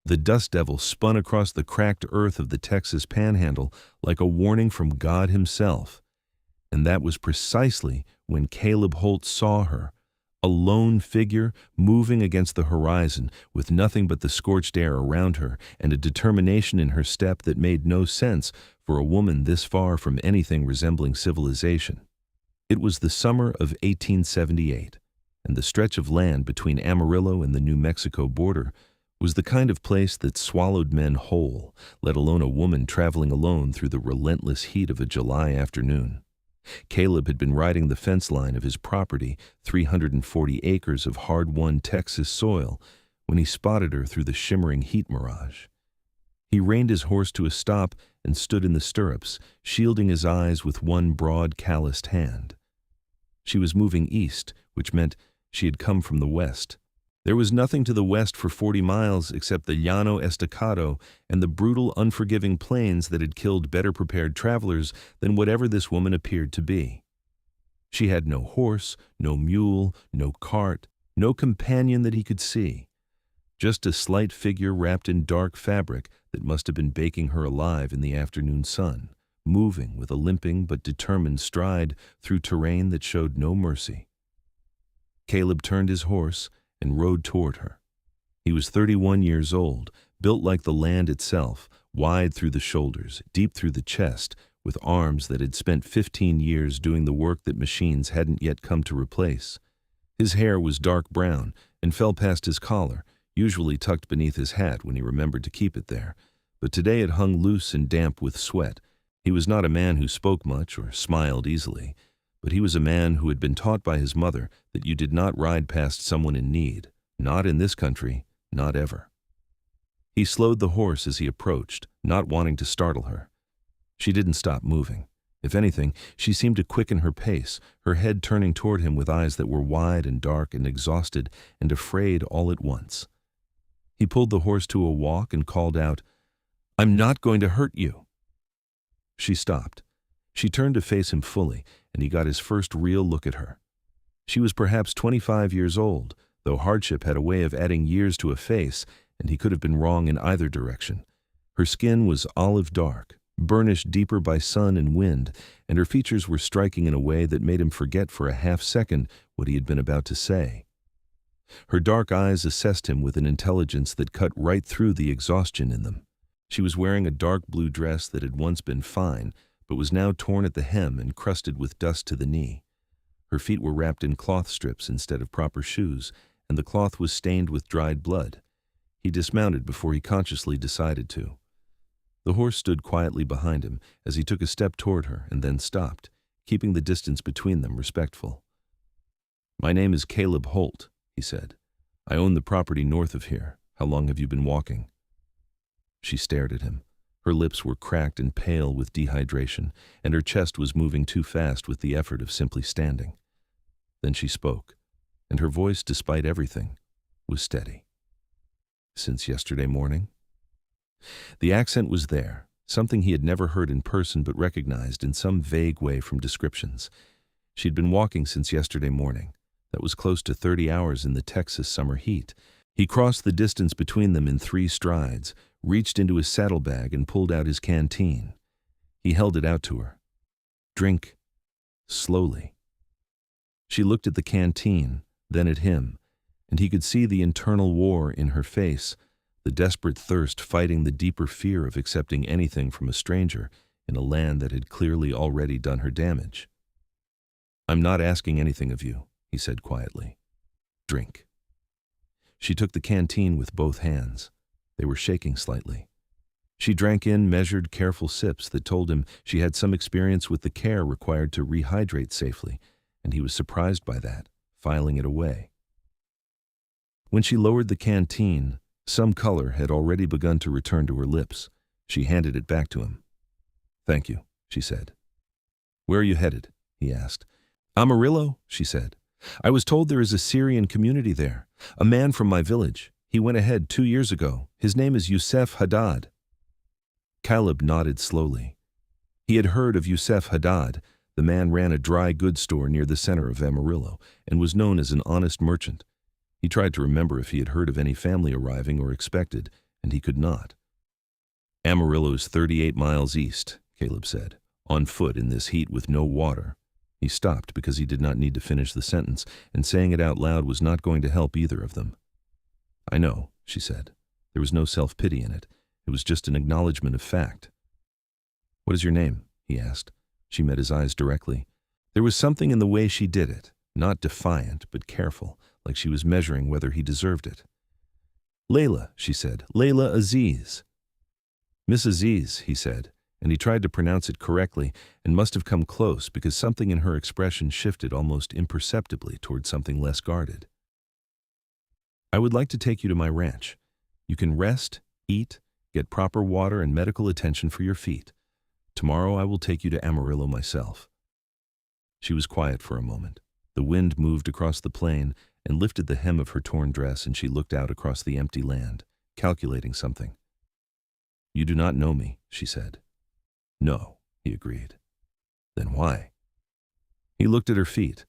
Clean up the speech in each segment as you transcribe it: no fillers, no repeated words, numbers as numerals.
The dust devil spun across the cracked earth of the Texas panhandle like a warning from God himself. And that was precisely when Caleb Holt saw her, a lone figure moving against the horizon with nothing but the scorched air around her and a determination in her step that made no sense for a woman this far from anything resembling civilization. It was the summer of 1878, and the stretch of land between Amarillo and the New Mexico border was the kind of place that swallowed men whole, let alone a woman traveling alone through the relentless heat of a July afternoon. Caleb had been riding the fence line of his property, 340 acres of hard-won Texas soil, when he spotted her through the shimmering heat mirage. He reined his horse to a stop and stood in the stirrups, shielding his eyes with one broad, calloused hand. She was moving east, which meant she had come from the west. There was nothing to the west for 40 miles except the Llano Estacado and the brutal, unforgiving plains that had killed better-prepared travelers than whatever this woman appeared to be. She had no horse, no mule, no cart, no companion that he could see. Just a slight figure wrapped in dark fabric that must have been baking her alive in the afternoon sun, moving with a limping but determined stride through terrain that showed no mercy. Caleb turned his horse and rode toward her. He was 31 years old, built like the land itself, wide through the shoulders, deep through the chest, with arms that had spent 15 years doing the work that machines hadn't yet come to replace. His hair was dark brown and fell past his collar, usually tucked beneath his hat when he remembered to keep it there, but today it hung loose and damp with sweat. He was not a man who spoke much or smiled easily, but he was a man who had been taught by his mother that you did not ride past someone in need, not in this country, not ever. He slowed the horse as he approached, not wanting to startle her. She didn't stop moving. If anything, she seemed to quicken her pace, her head turning toward him with eyes that were wide and dark and exhausted and afraid all at once. He pulled the horse to a walk and called out, "I'm not going to hurt you." She stopped. She turned to face him fully, and he got his first real look at her. She was perhaps 25 years old, though hardship had a way of adding years to a face, and he could have been wrong in either direction. Her skin was olive dark, burnished deeper by sun and wind, and her features were striking in a way that made him forget for a half-second what he had been about to say. Her dark eyes assessed him with an intelligence that cut right through the exhaustion in them. She was wearing a dark blue dress that had once been fine, but was now torn at the hem and crusted with dust to the knee. Her feet were wrapped in cloth strips instead of proper shoes, and the cloth was stained with dried blood. He dismounted before he consciously decided to. The horse stood quietly behind him as he took a step toward her and then stopped, keeping the distance between them respectful. "My name is Caleb Holt," he said. "I own the property north of here. How long have you been walking?" She stared at him. Her lips were cracked and pale with dehydration, and her chest was moving too fast with the effort of simply standing. Then she spoke, and her voice, despite everything, was steady. "Since yesterday morning?" The accent was there, something he had never heard in person but recognized in some vague way from descriptions. She'd been walking since yesterday morning. That was close to 30 hours in the Texas summer heat. He crossed the distance between them in 3 strides, reached into his saddlebag and pulled out his canteen. He held it out to her. "Drink slowly." She looked at the canteen, then at him, and he could see the internal war in her face, the desperate thirst fighting the deeper fear of accepting anything from a stranger in a land that had clearly already done her damage. "I'm not asking anything of you," he said quietly. "Drink." She took the canteen with both hands. They were shaking slightly. She drank in measured, careful sips that told him she had some experience with the care required to rehydrate safely, and he was surprised by that, filing it away. When she lowered the canteen, some color had already begun to return to her lips. She handed it back to him. "Thank you," she said. "Where are you headed?" he asked. "Amarillo," she said. "I was told there is a Syrian community there. A man from my village. He went ahead 2 years ago. His name is Yusef Haddad." Caleb nodded slowly. He had heard of Yusef Haddad. The man ran a dry goods store near the center of Amarillo and was known as an honest merchant. He tried to remember if he had heard of any family arriving or expected, and he could not. Amarillo is 38 miles east, Caleb said, on foot in this heat with no water. He stopped because he did not need to finish the sentence, and saying it out loud was not going to help either of them. I know, she said. There was no self-pity in it. It was just an acknowledgement of fact. What is your name? He asked. She met his eyes directly. There was something in the way she did it, not defiant, but careful, like she was measuring whether he deserved it. Layla, she said. Layla Aziz. Miss Aziz, he said, and he tried to pronounce it correctly and must have come close because something in her expression shifted almost imperceptibly toward something less guarded. I would like to take you to my ranch. You can rest, eat, get proper water and medical attention for your feet. Tomorrow I will take you to Amarillo myself. She was quiet for a moment. The wind moved across the plain and lifted the hem of her torn dress, and she looked out across the empty land, calculating something. You do not know me, she said. No, he agreed. Then why? He looked at her feet,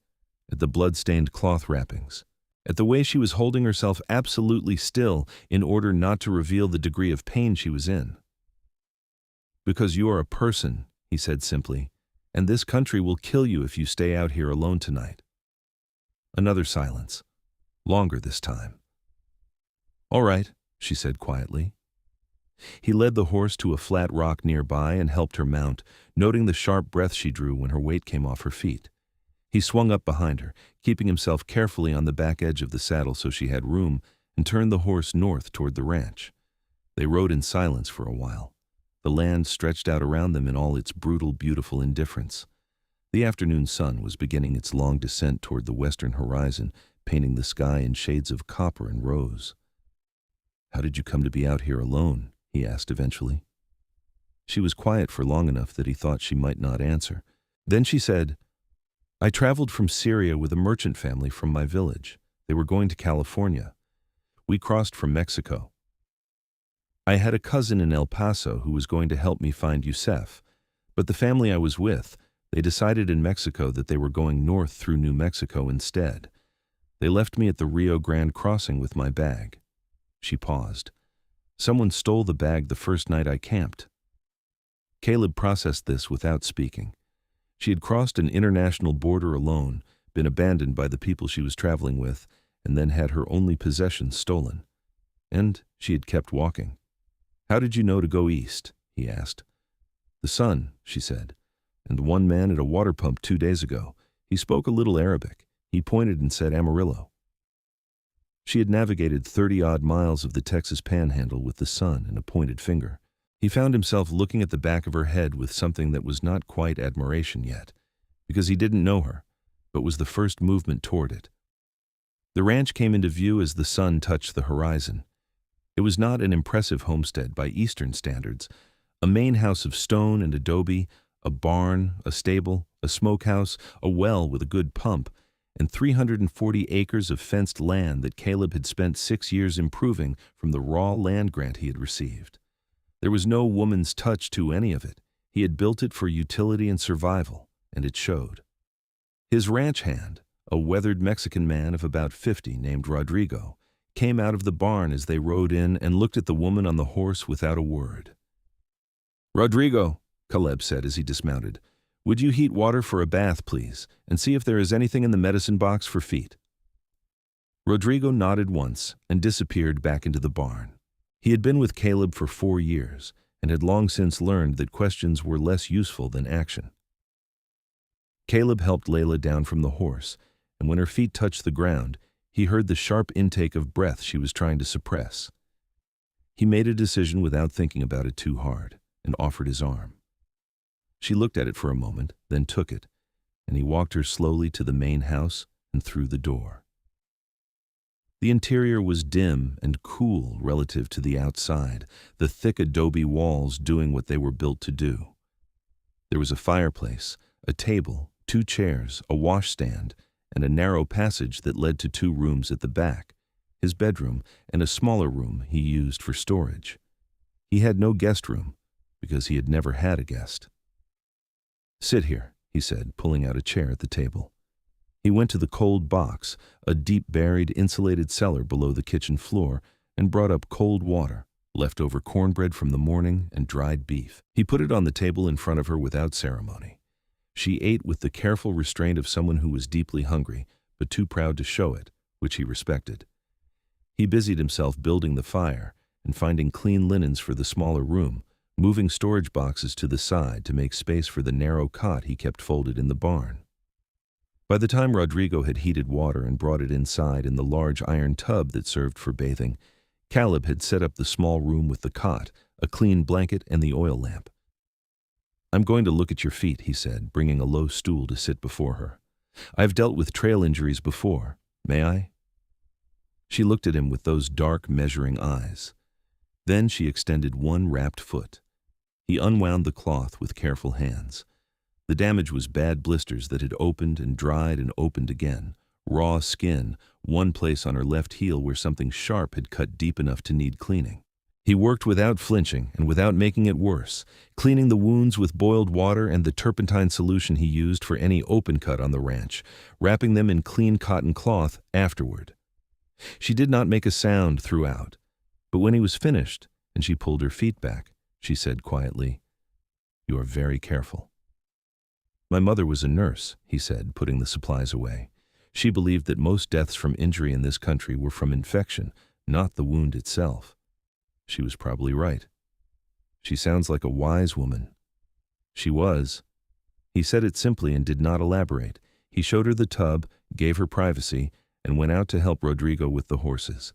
at the blood-stained cloth wrappings, at the way she was holding herself absolutely still in order not to reveal the degree of pain she was in. Because you are a person, he said simply, and this country will kill you if you stay out here alone tonight. Another silence, longer this time. All right, she said quietly. He led the horse to a flat rock nearby and helped her mount, noting the sharp breath she drew when her weight came off her feet. He swung up behind her, keeping himself carefully on the back edge of the saddle so she had room, and turned the horse north toward the ranch. They rode in silence for a while. The land stretched out around them in all its brutal, beautiful indifference. The afternoon sun was beginning its long descent toward the western horizon, painting the sky in shades of copper and rose. How did you come to be out here alone? He asked eventually. She was quiet for long enough that he thought she might not answer. Then she said, I traveled from Syria with a merchant family from my village. They were going to California. We crossed from Mexico. I had a cousin in El Paso who was going to help me find Yusef, but the family I was with, they decided in Mexico that they were going north through New Mexico instead. They left me at the Rio Grande crossing with my bag. She paused. Someone stole the bag the first night I camped. Caleb processed this without speaking. She had crossed an international border alone, been abandoned by the people she was traveling with, and then had her only possessions stolen. And she had kept walking. How did you know to go east? He asked. The sun, she said, and one man at a water pump 2 days ago. He spoke a little Arabic. He pointed and said Amarillo. She had navigated 30-odd miles of the Texas panhandle with the sun and a pointed finger. He found himself looking at the back of her head with something that was not quite admiration yet, because he didn't know her, but was the first movement toward it. The ranch came into view as the sun touched the horizon. It was not an impressive homestead by Eastern standards, a main house of stone and adobe, a barn, a stable, a smokehouse, a well with a good pump, and 340 acres of fenced land that Caleb had spent 6 years improving from the raw land grant he had received. There was no woman's touch to any of it. He had built it for utility and survival, and it showed. His ranch hand, a weathered Mexican man of about 50 named Rodrigo, came out of the barn as they rode in and looked at the woman on the horse without a word. Rodrigo, Caleb said as he dismounted, would you heat water for a bath, please, and see if there is anything in the medicine box for feet? Rodrigo nodded once and disappeared back into the barn. He had been with Caleb for 4 years and had long since learned that questions were less useful than action. Caleb helped Layla down from the horse, and when her feet touched the ground, he heard the sharp intake of breath she was trying to suppress. He made a decision without thinking about it too hard and offered his arm. She looked at it for a moment, then took it, and he walked her slowly to the main house and through the door. The interior was dim and cool relative to the outside, the thick adobe walls doing what they were built to do. There was a fireplace, a table, 2 chairs, a washstand, and a narrow passage that led to 2 rooms at the back, his bedroom and a smaller room he used for storage. He had no guest room, because he had never had a guest. Sit here, he said, pulling out a chair at the table. He went to the cold box, a deep-buried insulated cellar below the kitchen floor, and brought up cold water, leftover cornbread from the morning, and dried beef. He put it on the table in front of her without ceremony. She ate with the careful restraint of someone who was deeply hungry, but too proud to show it, which he respected. He busied himself building the fire and finding clean linens for the smaller room, moving storage boxes to the side to make space for the narrow cot he kept folded in the barn. By the time Rodrigo had heated water and brought it inside in the large iron tub that served for bathing, Caleb had set up the small room with the cot, a clean blanket, and the oil lamp. "I'm going to look at your feet," he said, bringing a low stool to sit before her. "I've dealt with trail injuries before. May I?" She looked at him with those dark, measuring eyes. Then she extended one wrapped foot. He unwound the cloth with careful hands. The damage was bad blisters that had opened and dried and opened again, raw skin, one place on her left heel where something sharp had cut deep enough to need cleaning. He worked without flinching and without making it worse, cleaning the wounds with boiled water and the turpentine solution he used for any open cut on the ranch, wrapping them in clean cotton cloth afterward. She did not make a sound throughout, but when he was finished and she pulled her feet back, she said quietly, "You are very careful." "My mother was a nurse," he said, putting the supplies away. "She believed that most deaths from injury in this country were from infection, not the wound itself." She was probably right. "She sounds like a wise woman." She was. He said it simply and did not elaborate. He showed her the tub, gave her privacy, and went out to help Rodrigo with the horses.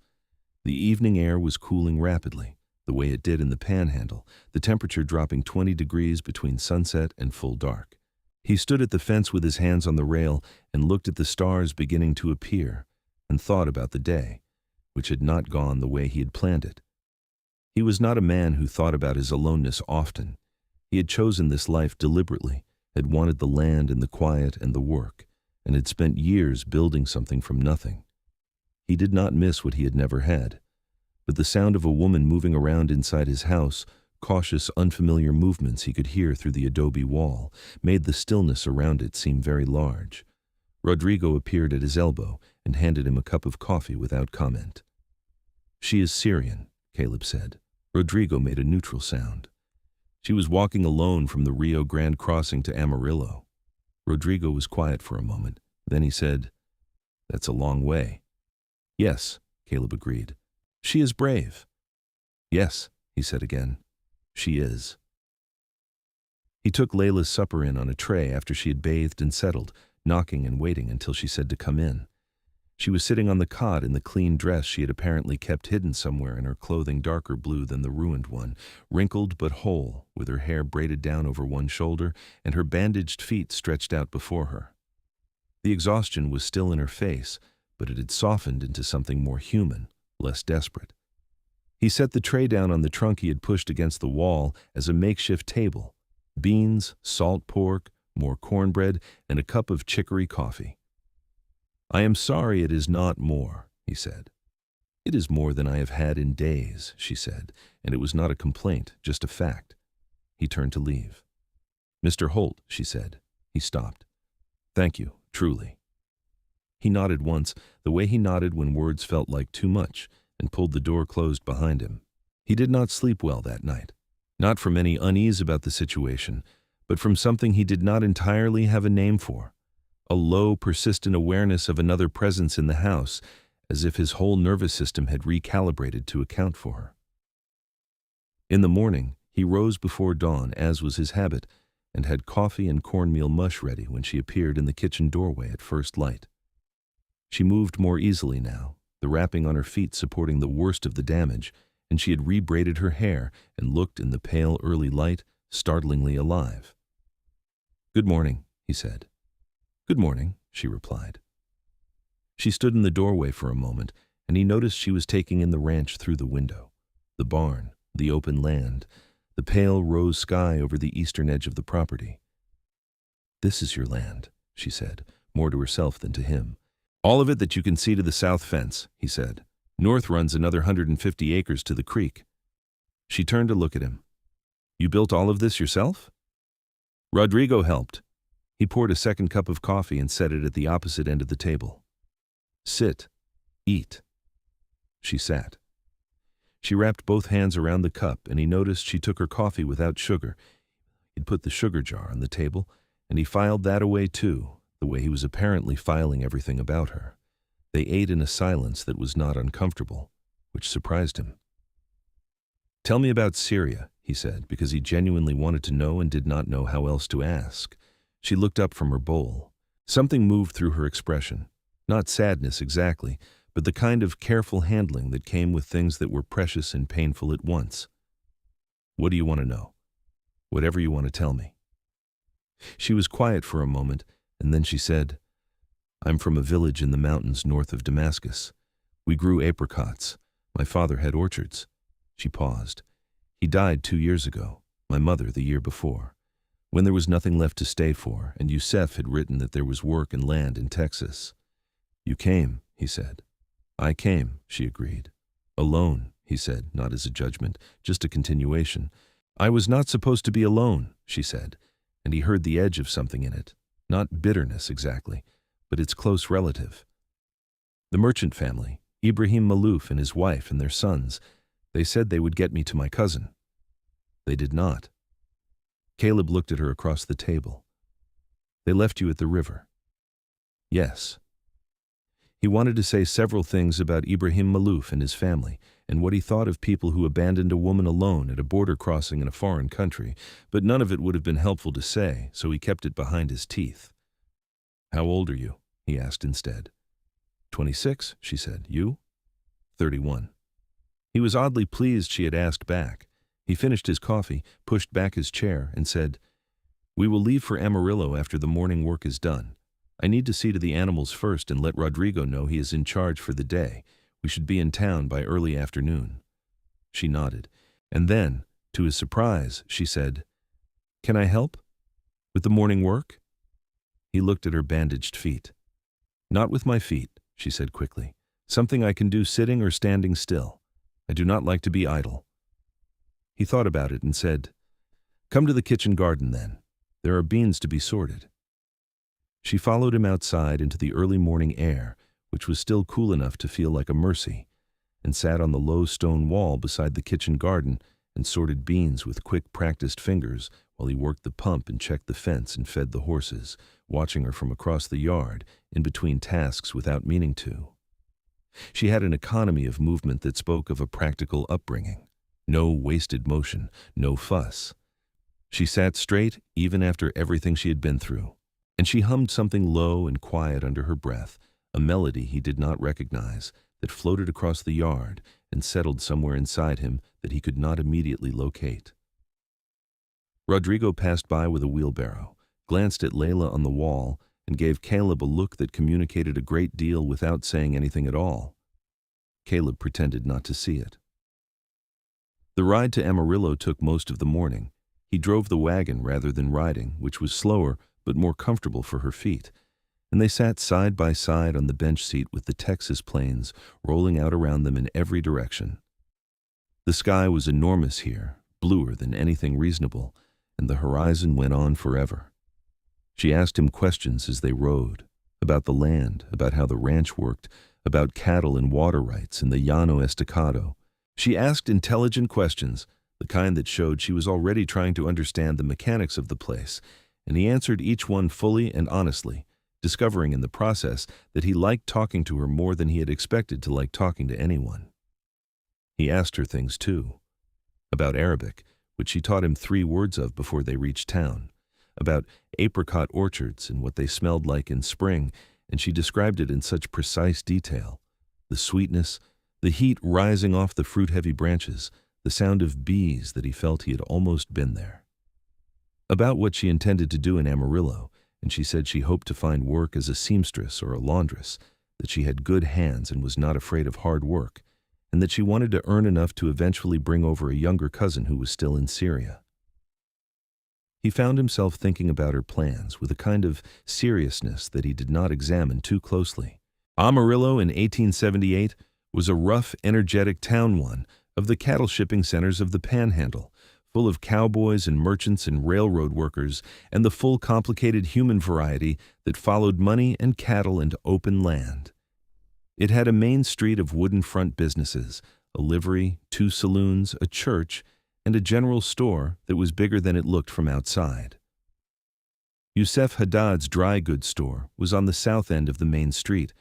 The evening air was cooling rapidly, the way it did in the panhandle, the temperature dropping 20 degrees between sunset and full dark. He stood at the fence with his hands on the rail and looked at the stars beginning to appear and thought about the day, which had not gone the way he had planned it. He was not a man who thought about his aloneness often. He had chosen this life deliberately, had wanted the land and the quiet and the work, and had spent years building something from nothing. He did not miss what he had never had, but the sound of a woman moving around inside his house, cautious, unfamiliar movements he could hear through the adobe wall, made the stillness around it seem very large. Rodrigo appeared at his elbow and handed him a cup of coffee without comment. "She is Syrian," Caleb said. Rodrigo made a neutral sound. "She was walking alone from the Rio Grande crossing to Amarillo." Rodrigo was quiet for a moment. Then he said, "That's a long way." "Yes," Caleb agreed. "She is brave." "Yes," he said again. "She is." He took Layla's supper in on a tray after she had bathed and settled, knocking and waiting until she said to come in. She was sitting on the cot in the clean dress she had apparently kept hidden somewhere in her clothing darker blue than the ruined one, wrinkled but whole, with her hair braided down over one shoulder and her bandaged feet stretched out before her. The exhaustion was still in her face, but it had softened into something more human, less desperate. He set the tray down on the trunk he had pushed against the wall as a makeshift table, beans, salt pork, more cornbread, and a cup of chicory coffee. "I am sorry it is not more," he said. "It is more than I have had in days," she said, and it was not a complaint, just a fact. He turned to leave. "Mr. Holt," she said. He stopped. "Thank you, truly." He nodded once, the way he nodded when words felt like too much, and pulled the door closed behind him. He did not sleep well that night, not from any unease about the situation, but from something he did not entirely have a name for. A low, persistent awareness of another presence in the house, as if his whole nervous system had recalibrated to account for her. In the morning, he rose before dawn, as was his habit, and had coffee and cornmeal mush ready when she appeared in the kitchen doorway at first light. She moved more easily now, the wrapping on her feet supporting the worst of the damage, and she had rebraided her hair and looked in the pale early light startlingly alive. "Good morning," he said. "Good morning," she replied. She stood in the doorway for a moment, and he noticed she was taking in the ranch through the window, the barn, the open land, the pale rose sky over the eastern edge of the property. "This is your land," she said, more to herself than to him. "All of it that you can see to the south fence," he said. "North runs another 150 acres to the creek." She turned to look at him. "You built all of this yourself?" Rodrigo helped. He poured a second cup of coffee and set it at the opposite end of the table. "Sit. Eat." She sat. She wrapped both hands around the cup, and he noticed she took her coffee without sugar. He'd put the sugar jar on the table, and he filed that away too, the way he was apparently filing everything about her. They ate in a silence that was not uncomfortable, which surprised him. "Tell me about Syria," he said, because he genuinely wanted to know and did not know how else to ask. She looked up from her bowl. Something moved through her expression. Not sadness exactly, but the kind of careful handling that came with things that were precious and painful at once. "What do you want to know?" "Whatever you want to tell me." She was quiet for a moment, and then she said, "I'm from a village in the mountains north of Damascus. We grew apricots. My father had orchards." She paused. "He died 2 years ago, my mother the year before, when there was nothing left to stay for, and Yusef had written that there was work and land in Texas." "You came," he said. "I came," she agreed. "Alone," he said, not as a judgment, just a continuation. "I was not supposed to be alone," she said, and he heard the edge of something in it. Not bitterness exactly, but its close relative. "The merchant family, Ibrahim Malouf and his wife and their sons, they said they would get me to my cousin. They did not." Caleb looked at her across the table. "They left you at the river." "Yes." He wanted to say several things about Ibrahim Malouf and his family, and what he thought of people who abandoned a woman alone at a border crossing in a foreign country, but none of it would have been helpful to say, so he kept it behind his teeth. "How old are you?" he asked instead. 26, she said. "You?" 31. He was oddly pleased she had asked back. He finished his coffee, pushed back his chair, and said, "We will leave for Amarillo after the morning work is done. I need to see to the animals first and let Rodrigo know he is in charge for the day. We should be in town by early afternoon." She nodded, and then, to his surprise, she said, "Can I help? With the morning work?" He looked at her bandaged feet. "Not with my feet," she said quickly. "Something I can do sitting or standing still. I do not like to be idle." He thought about it and said, "Come to the kitchen garden then. There are beans to be sorted." She followed him outside into the early morning air, which was still cool enough to feel like a mercy, and sat on the low stone wall beside the kitchen garden and sorted beans with quick, practiced fingers while he worked the pump and checked the fence and fed the horses, watching her from across the yard, in between tasks without meaning to. She had an economy of movement that spoke of a practical upbringing. No wasted motion, no fuss. She sat straight even after everything she had been through, and she hummed something low and quiet under her breath, a melody he did not recognize, that floated across the yard and settled somewhere inside him that he could not immediately locate. Rodrigo passed by with a wheelbarrow, glanced at Layla on the wall, and gave Caleb a look that communicated a great deal without saying anything at all. Caleb pretended not to see it. The ride to Amarillo took most of the morning. He drove the wagon rather than riding, which was slower but more comfortable for her feet, and they sat side by side on the bench seat with the Texas plains rolling out around them in every direction. The sky was enormous here, bluer than anything reasonable, and the horizon went on forever. She asked him questions as they rode, about the land, about how the ranch worked, about cattle and water rights in the Llano Estacado. She asked intelligent questions, the kind that showed she was already trying to understand the mechanics of the place, and he answered each one fully and honestly, discovering in the process that he liked talking to her more than he had expected to like talking to anyone. He asked her things too, about Arabic, which she taught him 3 words of before they reached town, about apricot orchards and what they smelled like in spring, and she described it in such precise detail, the sweetness, the heat rising off the fruit-heavy branches, the sound of bees that he felt he had almost been there. About what she intended to do in Amarillo, and she said she hoped to find work as a seamstress or a laundress, that she had good hands and was not afraid of hard work, and that she wanted to earn enough to eventually bring over a younger cousin who was still in Syria. He found himself thinking about her plans with a kind of seriousness that he did not examine too closely. Amarillo in 1878 was a rough, energetic town, one of the cattle shipping centers of the panhandle, full of cowboys and merchants and railroad workers and the full complicated human variety that followed money and cattle and open land. It had a main street of wooden front businesses, a livery, 2 saloons, a church, and a general store that was bigger than it looked from outside. Yusef Haddad's dry goods store was on the south end of the main street.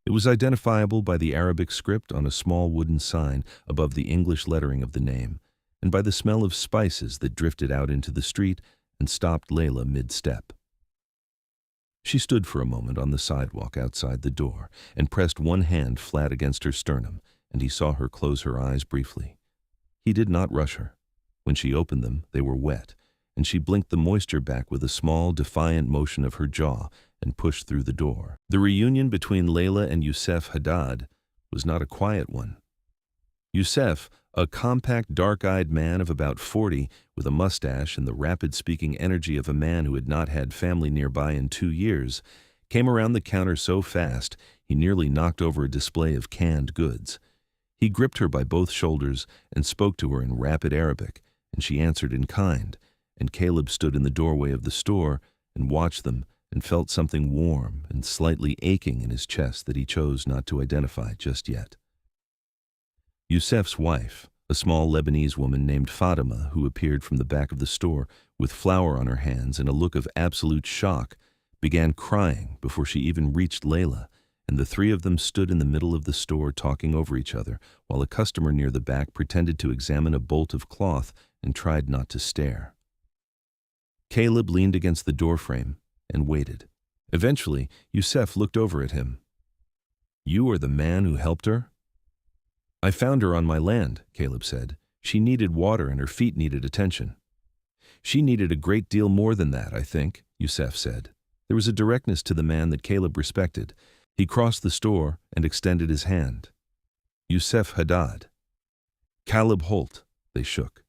It was identifiable by the Arabic script on a small wooden sign above the English lettering of the name, and by the smell of spices that drifted out into the street and stopped Layla mid-step. She stood for a moment on the sidewalk outside the door and pressed one hand flat against her sternum, and he saw her close her eyes briefly. He did not rush her. When she opened them, they were wet, and she blinked the moisture back with a small, defiant motion of her jaw and pushed through the door. The reunion between Layla and Yusef Haddad was not a quiet one. Yusef, a compact, dark-eyed man of about 40, with a mustache and the rapid-speaking energy of a man who had not had family nearby in 2 years, came around the counter so fast he nearly knocked over a display of canned goods. He gripped her by both shoulders and spoke to her in rapid Arabic, and she answered in kind, and Caleb stood in the doorway of the store and watched them and felt something warm and slightly aching in his chest that he chose not to identify just yet. Yusef's wife, a small Lebanese woman named Fatima, who appeared from the back of the store with flour on her hands and a look of absolute shock, began crying before she even reached Layla, and the 3 of them stood in the middle of the store talking over each other while a customer near the back pretended to examine a bolt of cloth and tried not to stare. Caleb leaned against the doorframe and waited. Eventually, Yusef looked over at him. "You are the man who helped her?" "I found her on my land," Caleb said. "She needed water and her feet needed attention." "She needed a great deal more than that, I think," Yusef said. There was a directness to the man that Caleb respected. He crossed the store and extended his hand. "Yusef Haddad." "Caleb Holt." They shook.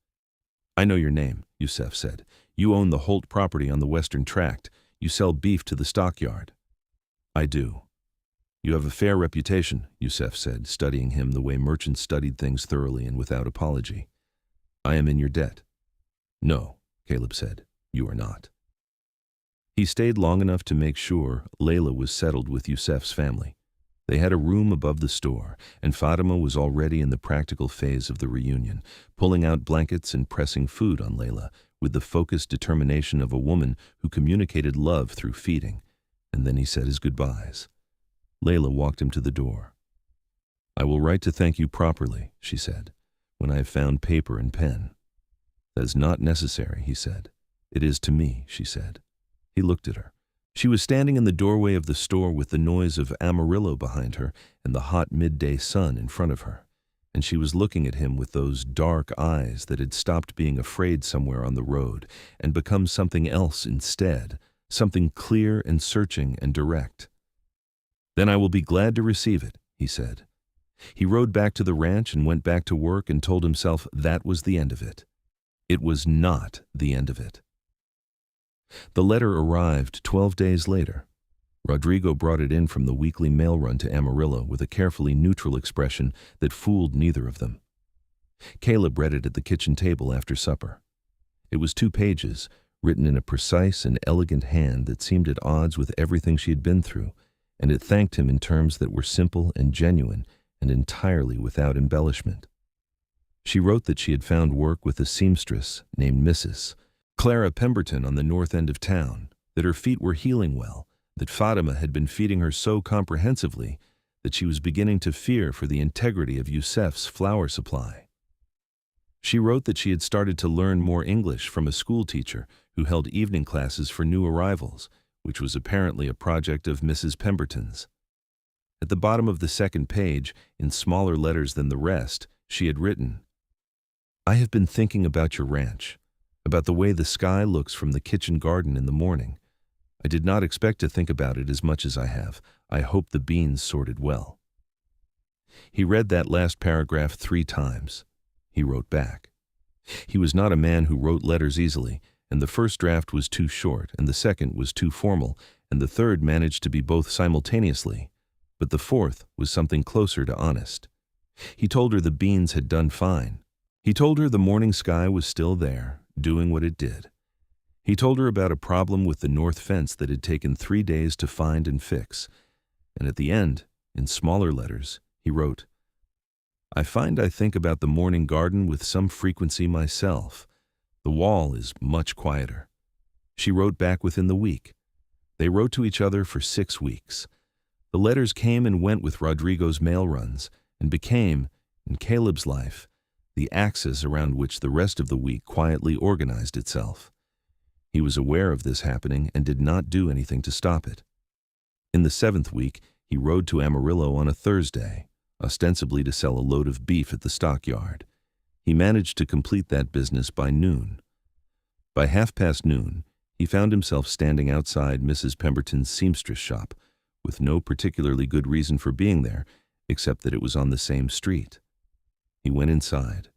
"I know your name," Yusef said. "You own the Holt property on the Western Tract. You sell beef to the stockyard." "I do." "You have a fair reputation," Yusef said, studying him the way merchants studied things thoroughly and without apology. "I am in your debt." "No," Caleb said, "you are not." He stayed long enough to make sure Layla was settled with Yusef's family. They had a room above the store, and Fatima was already in the practical phase of the reunion, pulling out blankets and pressing food on Layla with the focused determination of a woman who communicated love through feeding. And then he said his goodbyes. Layla walked him to the door. "I will write to thank you properly," she said, "when I have found paper and pen." "That is not necessary," he said. "It is to me," she said. He looked at her. She was standing in the doorway of the store with the noise of Amarillo behind her and the hot midday sun in front of her, and she was looking at him with those dark eyes that had stopped being afraid somewhere on the road and become something else instead, something clear and searching and direct. "Then I will be glad to receive it," he said. He rode back to the ranch and went back to work and told himself that was the end of it. It was not the end of it. The letter arrived 12 days later. Rodrigo brought it in from the weekly mail run to Amarillo with a carefully neutral expression that fooled neither of them. Caleb read it at the kitchen table after supper. It was 2 pages, written in a precise and elegant hand that seemed at odds with everything she had been through, and it thanked him in terms that were simple and genuine and entirely without embellishment. She wrote that she had found work with a seamstress named Mrs. Clara Pemberton on the north end of town, that her feet were healing well, that Fatima had been feeding her so comprehensively that she was beginning to fear for the integrity of Yusef's flour supply. She wrote that she had started to learn more English from a school teacher who held evening classes for new arrivals, which was apparently a project of Mrs. Pemberton's. At the bottom of the 2nd page, in smaller letters than the rest, she had written, "I have been thinking about your ranch, about the way the sky looks from the kitchen garden in the morning. I did not expect to think about it as much as I have. I hope the beans sorted well." He read that last paragraph 3 times. He wrote back. He was not a man who wrote letters easily, and the first draft was too short, and the second was too formal, and the third managed to be both simultaneously, but the fourth was something closer to honest. He told her the beans had done fine. He told her the morning sky was still there, doing what it did. He told her about a problem with the north fence that had taken 3 days to find and fix, and at the end, in smaller letters, he wrote, I find I think about the morning garden with some frequency myself. The wall is much quieter. She wrote back within the week. They wrote to each other for 6 weeks. The letters came and went with Rodrigo's mail runs and became, in Caleb's life, the axis around which the rest of the week quietly organized itself. He was aware of this happening and did not do anything to stop it. In the 7th week, he rode to Amarillo on a Thursday, ostensibly to sell a load of beef at the stockyard. He managed to complete that business by noon. By noon, he found himself standing outside Mrs. Pemberton's seamstress shop, with no particularly good reason for being there, except that it was on the same street. He went inside.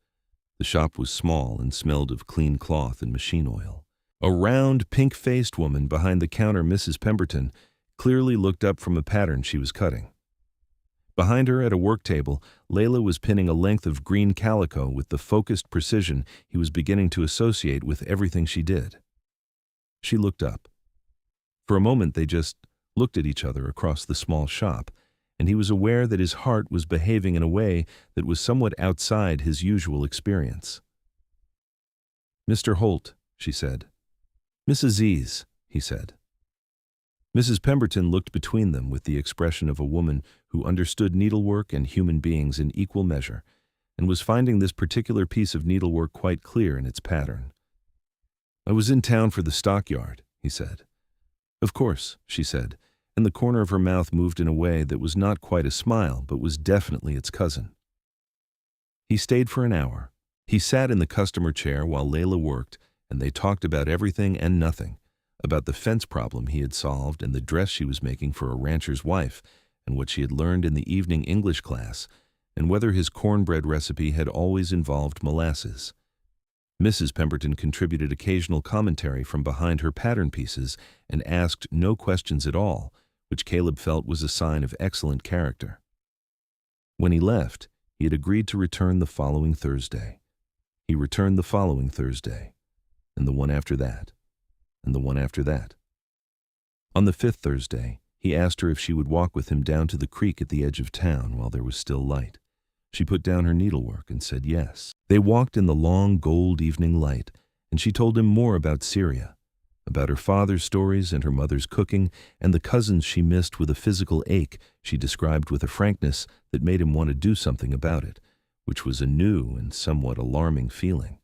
The shop was small and smelled of clean cloth and machine oil. A round, pink-faced woman behind the counter, Mrs. Pemberton, clearly looked up from a pattern she was cutting. Behind her at a work table, Layla was pinning a length of green calico with the focused precision he was beginning to associate with everything she did. She looked up. For a moment they just looked at each other across the small shop, and he was aware that his heart was behaving in a way that was somewhat outside his usual experience. "Mr. Holt," she said. "Miss Aziz," he said. Mrs. Pemberton looked between them with the expression of a woman who understood needlework and human beings in equal measure, and was finding this particular piece of needlework quite clear in its pattern. "I was in town for the stockyard," he said. "Of course," she said, and the corner of her mouth moved in a way that was not quite a smile, but was definitely its cousin. He stayed for an hour. He sat in the customer chair while Layla worked, and they talked about everything and nothing, about the fence problem he had solved and the dress she was making for a rancher's wife, and what she had learned in the evening English class, and whether his cornbread recipe had always involved molasses. Mrs. Pemberton contributed occasional commentary from behind her pattern pieces and asked no questions at all, which Caleb felt was a sign of excellent character. When he left, he had agreed to return the following Thursday. He returned the following Thursday, and the one after that, and the one after that. On the 5th Thursday, he asked her if she would walk with him down to the creek at the edge of town while there was still light. She put down her needlework and said yes. They walked in the long gold evening light, and she told him more about Syria, about her father's stories and her mother's cooking, and the cousins she missed with a physical ache she described with a frankness that made him want to do something about it, which was a new and somewhat alarming feeling.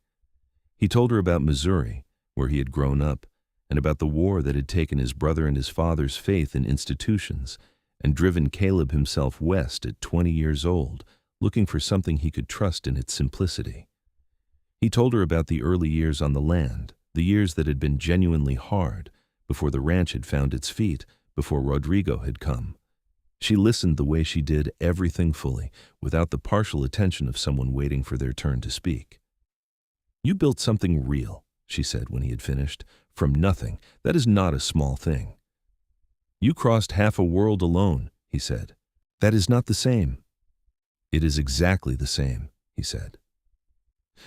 He told her about Missouri, where he had grown up, and about the war that had taken his brother and his father's faith in institutions, and driven Caleb himself west at 20 years old, looking for something he could trust in its simplicity. He told her about the early years on the land, the years that had been genuinely hard, before the ranch had found its feet, before Rodrigo had come. She listened the way she did everything fully, without the partial attention of someone waiting for their turn to speak. "You built something real," she said when he had finished, "from nothing. That is not a small thing." "You crossed half a world alone," he said. "That is not the same." "It is exactly the same," he said.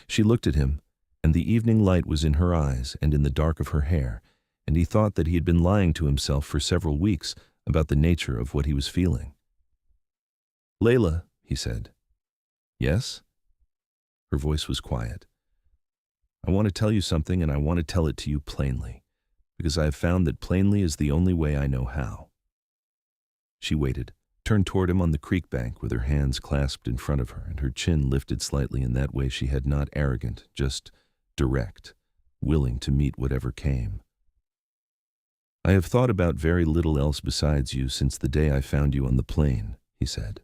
She looked at him, and the evening light was in her eyes and in the dark of her hair, and he thought that he had been lying to himself for several weeks about the nature of what he was feeling. "Layla," he said. "Yes?" Her voice was quiet. "I want to tell you something, and I want to tell it to you plainly, because I have found that plainly is the only way I know how." She waited, turned toward him on the creek bank with her hands clasped in front of her and her chin lifted slightly in that way she had, not arrogant, just direct, willing to meet whatever came. "I have thought about very little else besides you since the day I found you on the plain," he said.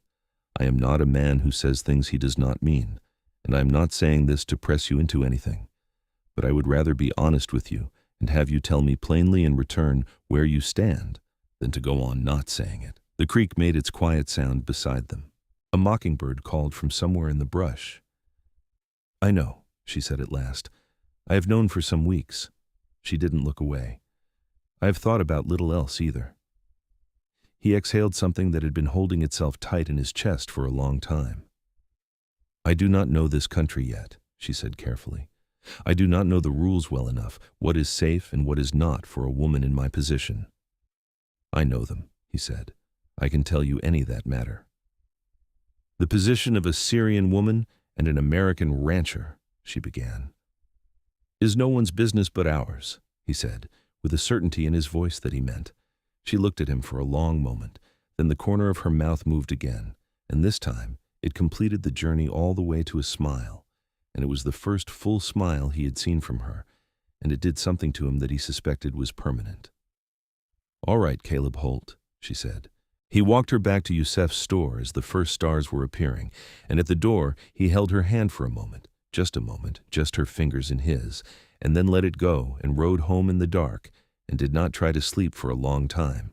"I am not a man who says things he does not mean, and I am not saying this to press you into anything. But I would rather be honest with you and have you tell me plainly in return where you stand than to go on not saying it." The creek made its quiet sound beside them. A mockingbird called from somewhere in the brush. "I know," she said at last. "I have known for some weeks." She didn't look away. "I have thought about little else either." He exhaled something that had been holding itself tight in his chest for a long time. "I do not know this country yet," she said carefully. "I do not know the rules well enough, what is safe and what is not for a woman in my position." "I know them," he said. "I can tell you any that matter." The position of a Syrian woman and an American rancher, she began. Is no one's business but ours, he said, with a certainty in his voice that he meant. She looked at him for a long moment, then the corner of her mouth moved again, and this time it completed the journey all the way to a smile, and it was the first full smile he had seen from her, and it did something to him that he suspected was permanent. All right, Caleb Holt, she said. He walked her back to Yusef's store as the first stars were appearing, and at the door he held her hand for a moment, just her fingers in his, and then let it go and rode home in the dark and did not try to sleep for a long time.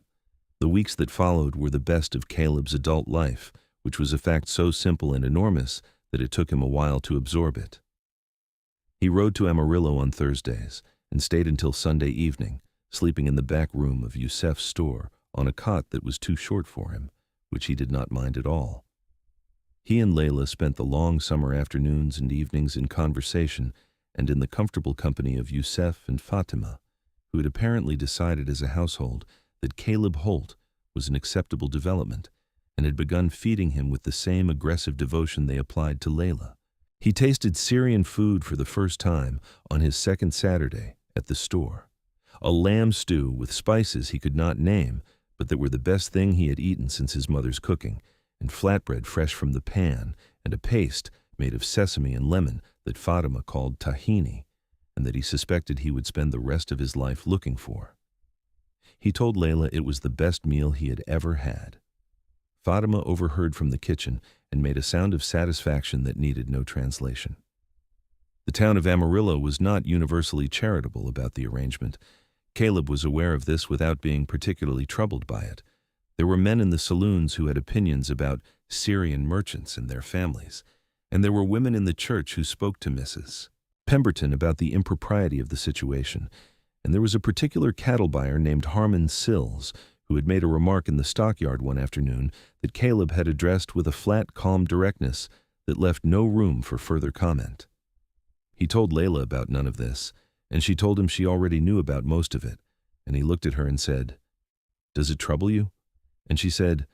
The weeks that followed were the best of Caleb's adult life, which was a fact so simple and enormous that it took him a while to absorb it. He rode to Amarillo on Thursdays and stayed until Sunday evening, sleeping in the back room of Yusef's store on a cot that was too short for him, which he did not mind at all. He and Layla spent the long summer afternoons and evenings in conversation and in the comfortable company of Yusef and Fatima, who had apparently decided as a household that Caleb Holt was an acceptable development and had begun feeding him with the same aggressive devotion they applied to Layla. He tasted Syrian food for the first time on his second Saturday at the store, a lamb stew with spices he could not name, but that were the best thing he had eaten since his mother's cooking, and flatbread fresh from the pan, and a paste made of sesame and lemon that Fatima called tahini, and that he suspected he would spend the rest of his life looking for. He told Layla it was the best meal he had ever had. Fatima overheard from the kitchen and made a sound of satisfaction that needed no translation. The town of Amarillo was not universally charitable about the arrangement. Caleb was aware of this without being particularly troubled by it. There were men in the saloons who had opinions about Syrian merchants and their families, and there were women in the church who spoke to Mrs. Pemberton about the impropriety of the situation, and there was a particular cattle buyer named Harmon Sills who had made a remark in the stockyard one afternoon that Caleb had addressed with a flat, calm directness that left no room for further comment. He told Layla about none of this, and she told him she already knew about most of it, and he looked at her and said, "Does it trouble you?" And she said,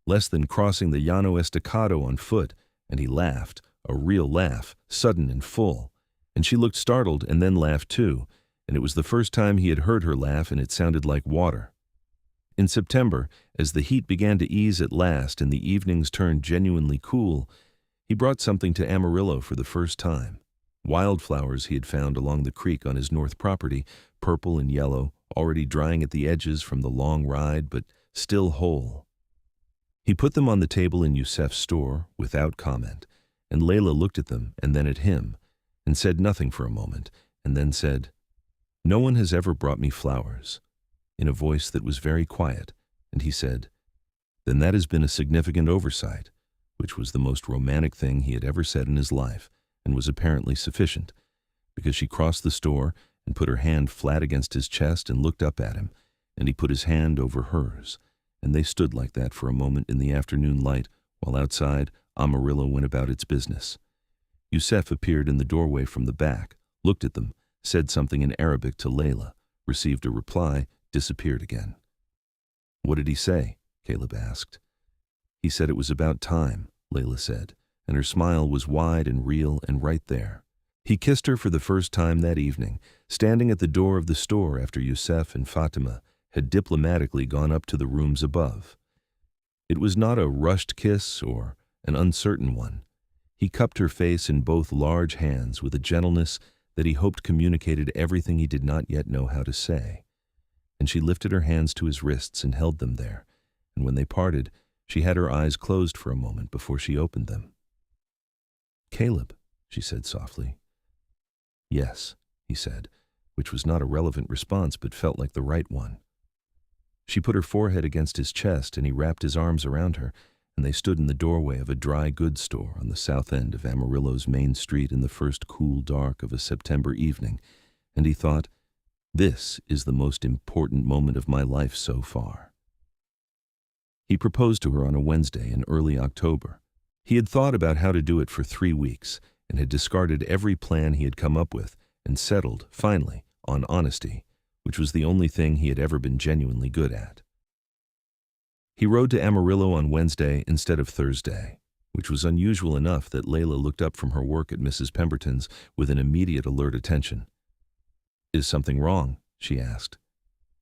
"Less than crossing the Llano Estacado on foot," and he laughed, a real laugh, sudden and full, and she looked startled and then laughed too, and it was the first time he had heard her laugh, and it sounded like water. In September, as the heat began to ease at last and the evenings turned genuinely cool, he brought something to Amarillo for the first time. Wildflowers he had found along the creek on his north property, purple and yellow, already drying at the edges from the long ride, but still whole. He put them on the table in Yusef's store, without comment, and Layla looked at them and then at him, and said nothing for a moment, and then said, "No one has ever brought me flowers," in a voice that was very quiet, and he said, "Then that has been a significant oversight," which was the most romantic thing he had ever said in his life, and was apparently sufficient, because she crossed the store and put her hand flat against his chest and looked up at him, and he put his hand over hers, and they stood like that for a moment in the afternoon light, while outside Amarillo went about its business. Yusef appeared in the doorway from the back, looked at them, said something in Arabic to Layla, received a reply, disappeared again. "What did he say?" Caleb asked. "He said it was about time," Layla said, and her smile was wide and real and right there. He kissed her for the first time that evening, standing at the door of the store after Yusef and Fatima had diplomatically gone up to the rooms above. It was not a rushed kiss or an uncertain one. He cupped her face in both large hands with a gentleness that he hoped communicated everything he did not yet know how to say. And she lifted her hands to his wrists and held them there, and when they parted, she had her eyes closed for a moment before she opened them. "Caleb," she said softly. "Yes," he said, which was not a relevant response but felt like the right one. She put her forehead against his chest and he wrapped his arms around her, and they stood in the doorway of a dry goods store on the south end of Amarillo's main street in the first cool dark of a September evening, and he thought, "This is the most important moment of my life so far." He proposed to her on a Wednesday in early October. He had thought about how to do it for 3 weeks and had discarded every plan he had come up with and settled, finally, on honesty, which was the only thing he had ever been genuinely good at. He rode to Amarillo on Wednesday instead of Thursday, which was unusual enough that Layla looked up from her work at Mrs. Pemberton's with an immediate alert attention. "Is something wrong?" she asked.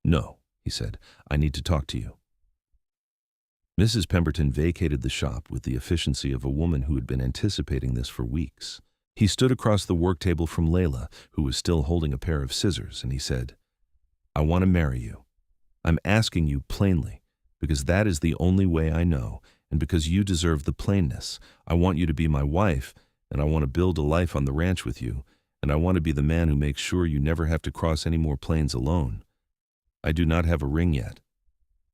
"No," he said. "I need to talk to you." Mrs. Pemberton vacated the shop with the efficiency of a woman who had been anticipating this for weeks. He stood across the work table from Layla, who was still holding a pair of scissors, and he said, "I want to marry you. I'm asking you plainly, because that is the only way I know, and because you deserve the plainness. I want you to be my wife, and I want to build a life on the ranch with you, and I want to be the man who makes sure you never have to cross any more plains alone. I do not have a ring yet.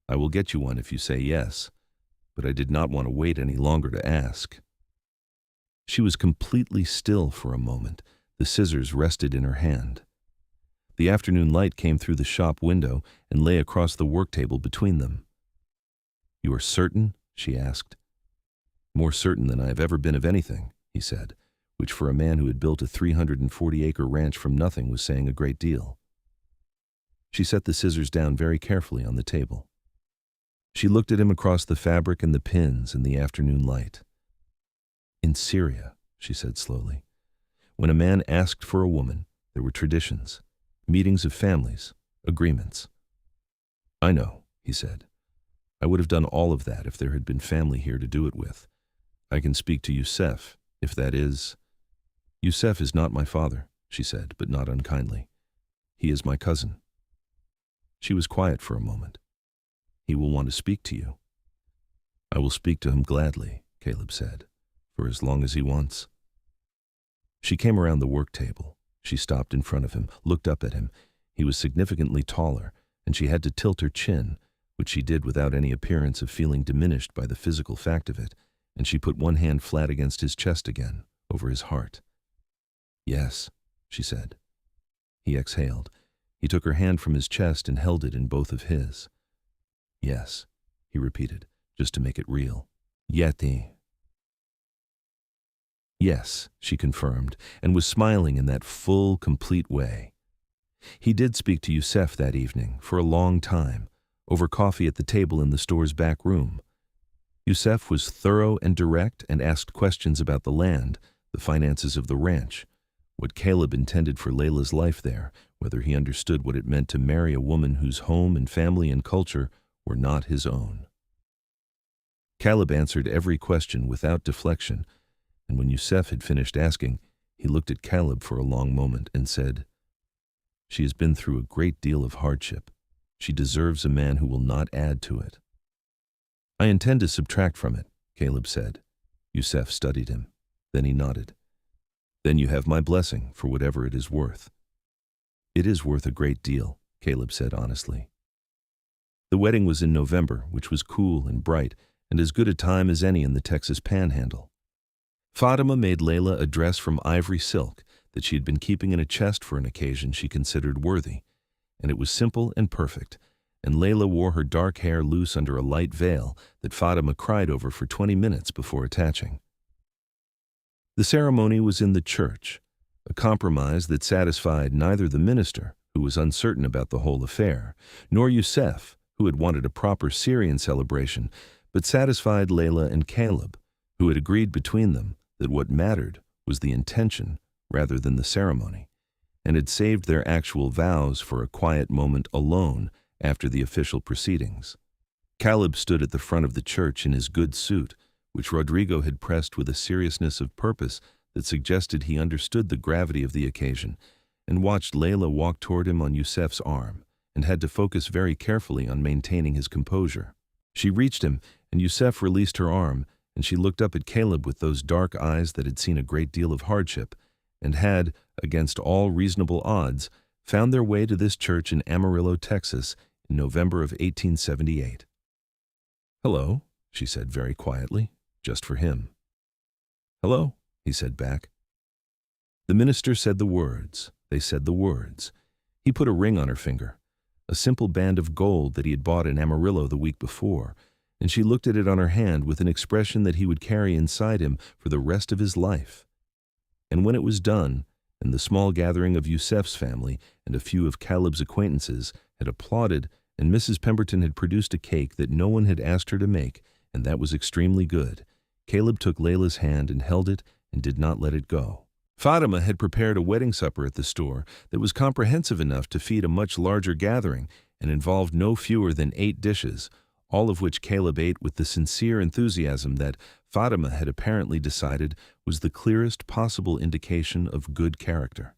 I will get you one if you say yes, but I did not want to wait any longer to ask." She was completely still for a moment. The scissors rested in her hand. The afternoon light came through the shop window and lay across the work table between them. "You are certain?" she asked. "More certain than I have ever been of anything," he said, which for a man who had built a 340-acre ranch from nothing was saying a great deal. She set the scissors down very carefully on the table. She looked at him across the fabric and the pins in the afternoon light. "In Syria," she said slowly, "when a man asked for a woman, there were traditions, meetings of families, agreements." "I know," he said. "I would have done all of that if there had been family here to do it with. I can speak to Yusef, if that is—" "Yusef is not my father," she said, but not unkindly. "He is my cousin." She was quiet for a moment. "He will want to speak to you." "I will speak to him gladly," Caleb said, "for as long as he wants." She came around the work table. She stopped in front of him, looked up at him. He was significantly taller, and she had to tilt her chin, which she did without any appearance of feeling diminished by the physical fact of it, and she put one hand flat against his chest again, over his heart. "Yes," she said. He exhaled. He took her hand from his chest and held it in both of his. "Yes," he repeated, just to make it real. "Yeti." "Yes," she confirmed, and was smiling in that full, complete way. He did speak to Yusef that evening, for a long time, over coffee at the table in the store's back room. Yusef was thorough and direct and asked questions about the land, the finances of the ranch, what Caleb intended for Layla's life there, whether he understood what it meant to marry a woman whose home and family and culture were not his own. Caleb answered every question without deflection, and when Yusef had finished asking, he looked at Caleb for a long moment and said, "She has been through a great deal of hardship. She deserves a man who will not add to it." "I intend to subtract from it," Caleb said. Yusef studied him. Then he nodded. "Then you have my blessing for whatever it is worth." "It is worth a great deal," Caleb said honestly. The wedding was in November, which was cool and bright, and as good a time as any in the Texas panhandle. Fatima made Layla a dress from ivory silk that she had been keeping in a chest for an occasion she considered worthy, and it was simple and perfect, and Layla wore her dark hair loose under a light veil that Fatima cried over for 20 minutes before attaching. The ceremony was in the church, a compromise that satisfied neither the minister, who was uncertain about the whole affair, nor Yusef, who had wanted a proper Syrian celebration, but satisfied Layla and Caleb, who had agreed between them that what mattered was the intention rather than the ceremony, and had saved their actual vows for a quiet moment alone after the official proceedings. Caleb stood at the front of the church in his good suit, which Rodrigo had pressed with a seriousness of purpose that suggested he understood the gravity of the occasion, and watched Layla walk toward him on Yusef's arm, and had to focus very carefully on maintaining his composure. She reached him, and Yusef released her arm, and she looked up at Caleb with those dark eyes that had seen a great deal of hardship, and had, against all reasonable odds, found their way to this church in Amarillo, Texas, in November of 1878. "Hello," she said very quietly, just for him. "Hello," he said back. The minister said the words. They said the words. He put a ring on her finger, a simple band of gold that he had bought in Amarillo the week before, and she looked at it on her hand with an expression that he would carry inside him for the rest of his life. And when it was done, and the small gathering of Yusef's family and a few of Caleb's acquaintances had applauded, and Mrs. Pemberton had produced a cake that no one had asked her to make, and that was extremely good, Caleb took Layla's hand and held it and did not let it go. Fatima had prepared a wedding supper at the store that was comprehensive enough to feed a much larger gathering and involved no fewer than 8 dishes, all of which Caleb ate with the sincere enthusiasm that Fatima had apparently decided was the clearest possible indication of good character.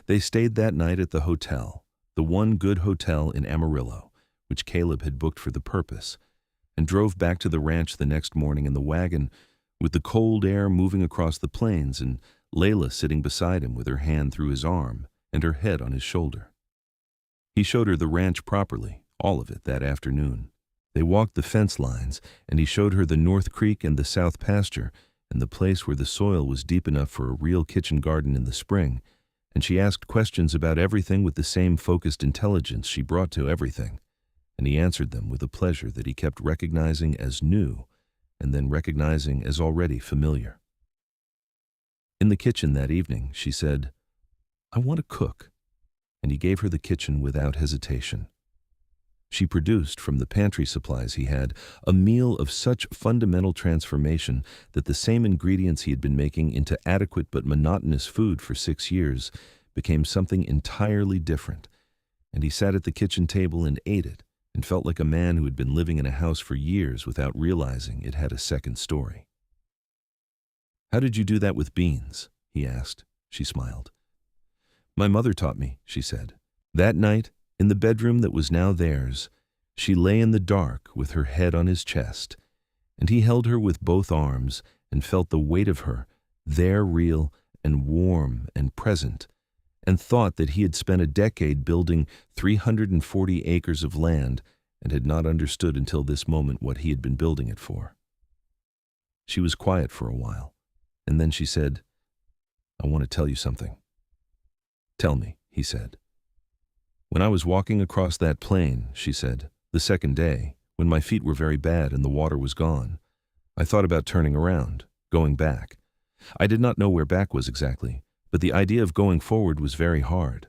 They stayed that night at the hotel, the one good hotel in Amarillo, which Caleb had booked for the purpose, and drove back to the ranch the next morning in the wagon, with the cold air moving across the plains and Layla sitting beside him with her hand through his arm and her head on his shoulder. He showed her the ranch properly, all of it, that afternoon. They walked the fence lines, and he showed her the North Creek and the South Pasture and the place where the soil was deep enough for a real kitchen garden in the spring, and she asked questions about everything with the same focused intelligence she brought to everything, and he answered them with a pleasure that he kept recognizing as new and then recognizing as already familiar. In the kitchen that evening, she said, "I want to cook," and he gave her the kitchen without hesitation. She produced, from the pantry supplies he had, a meal of such fundamental transformation that the same ingredients he had been making into adequate but monotonous food for 6 years became something entirely different, and he sat at the kitchen table and ate it, and felt like a man who had been living in a house for years without realizing it had a second story. "How did you do that with beans?" he asked. She smiled. "My mother taught me," she said. That night, in the bedroom that was now theirs, she lay in the dark with her head on his chest, and he held her with both arms and felt the weight of her, there real and warm and present, and thought that he had spent a decade building 340 acres of land and had not understood until this moment what he had been building it for. She was quiet for a while, and then she said, "I want to tell you something." "Tell me," he said. "When I was walking across that plain," she said, "the second day, when my feet were very bad and the water was gone, I thought about turning around, going back. I did not know where back was exactly, but the idea of going forward was very hard."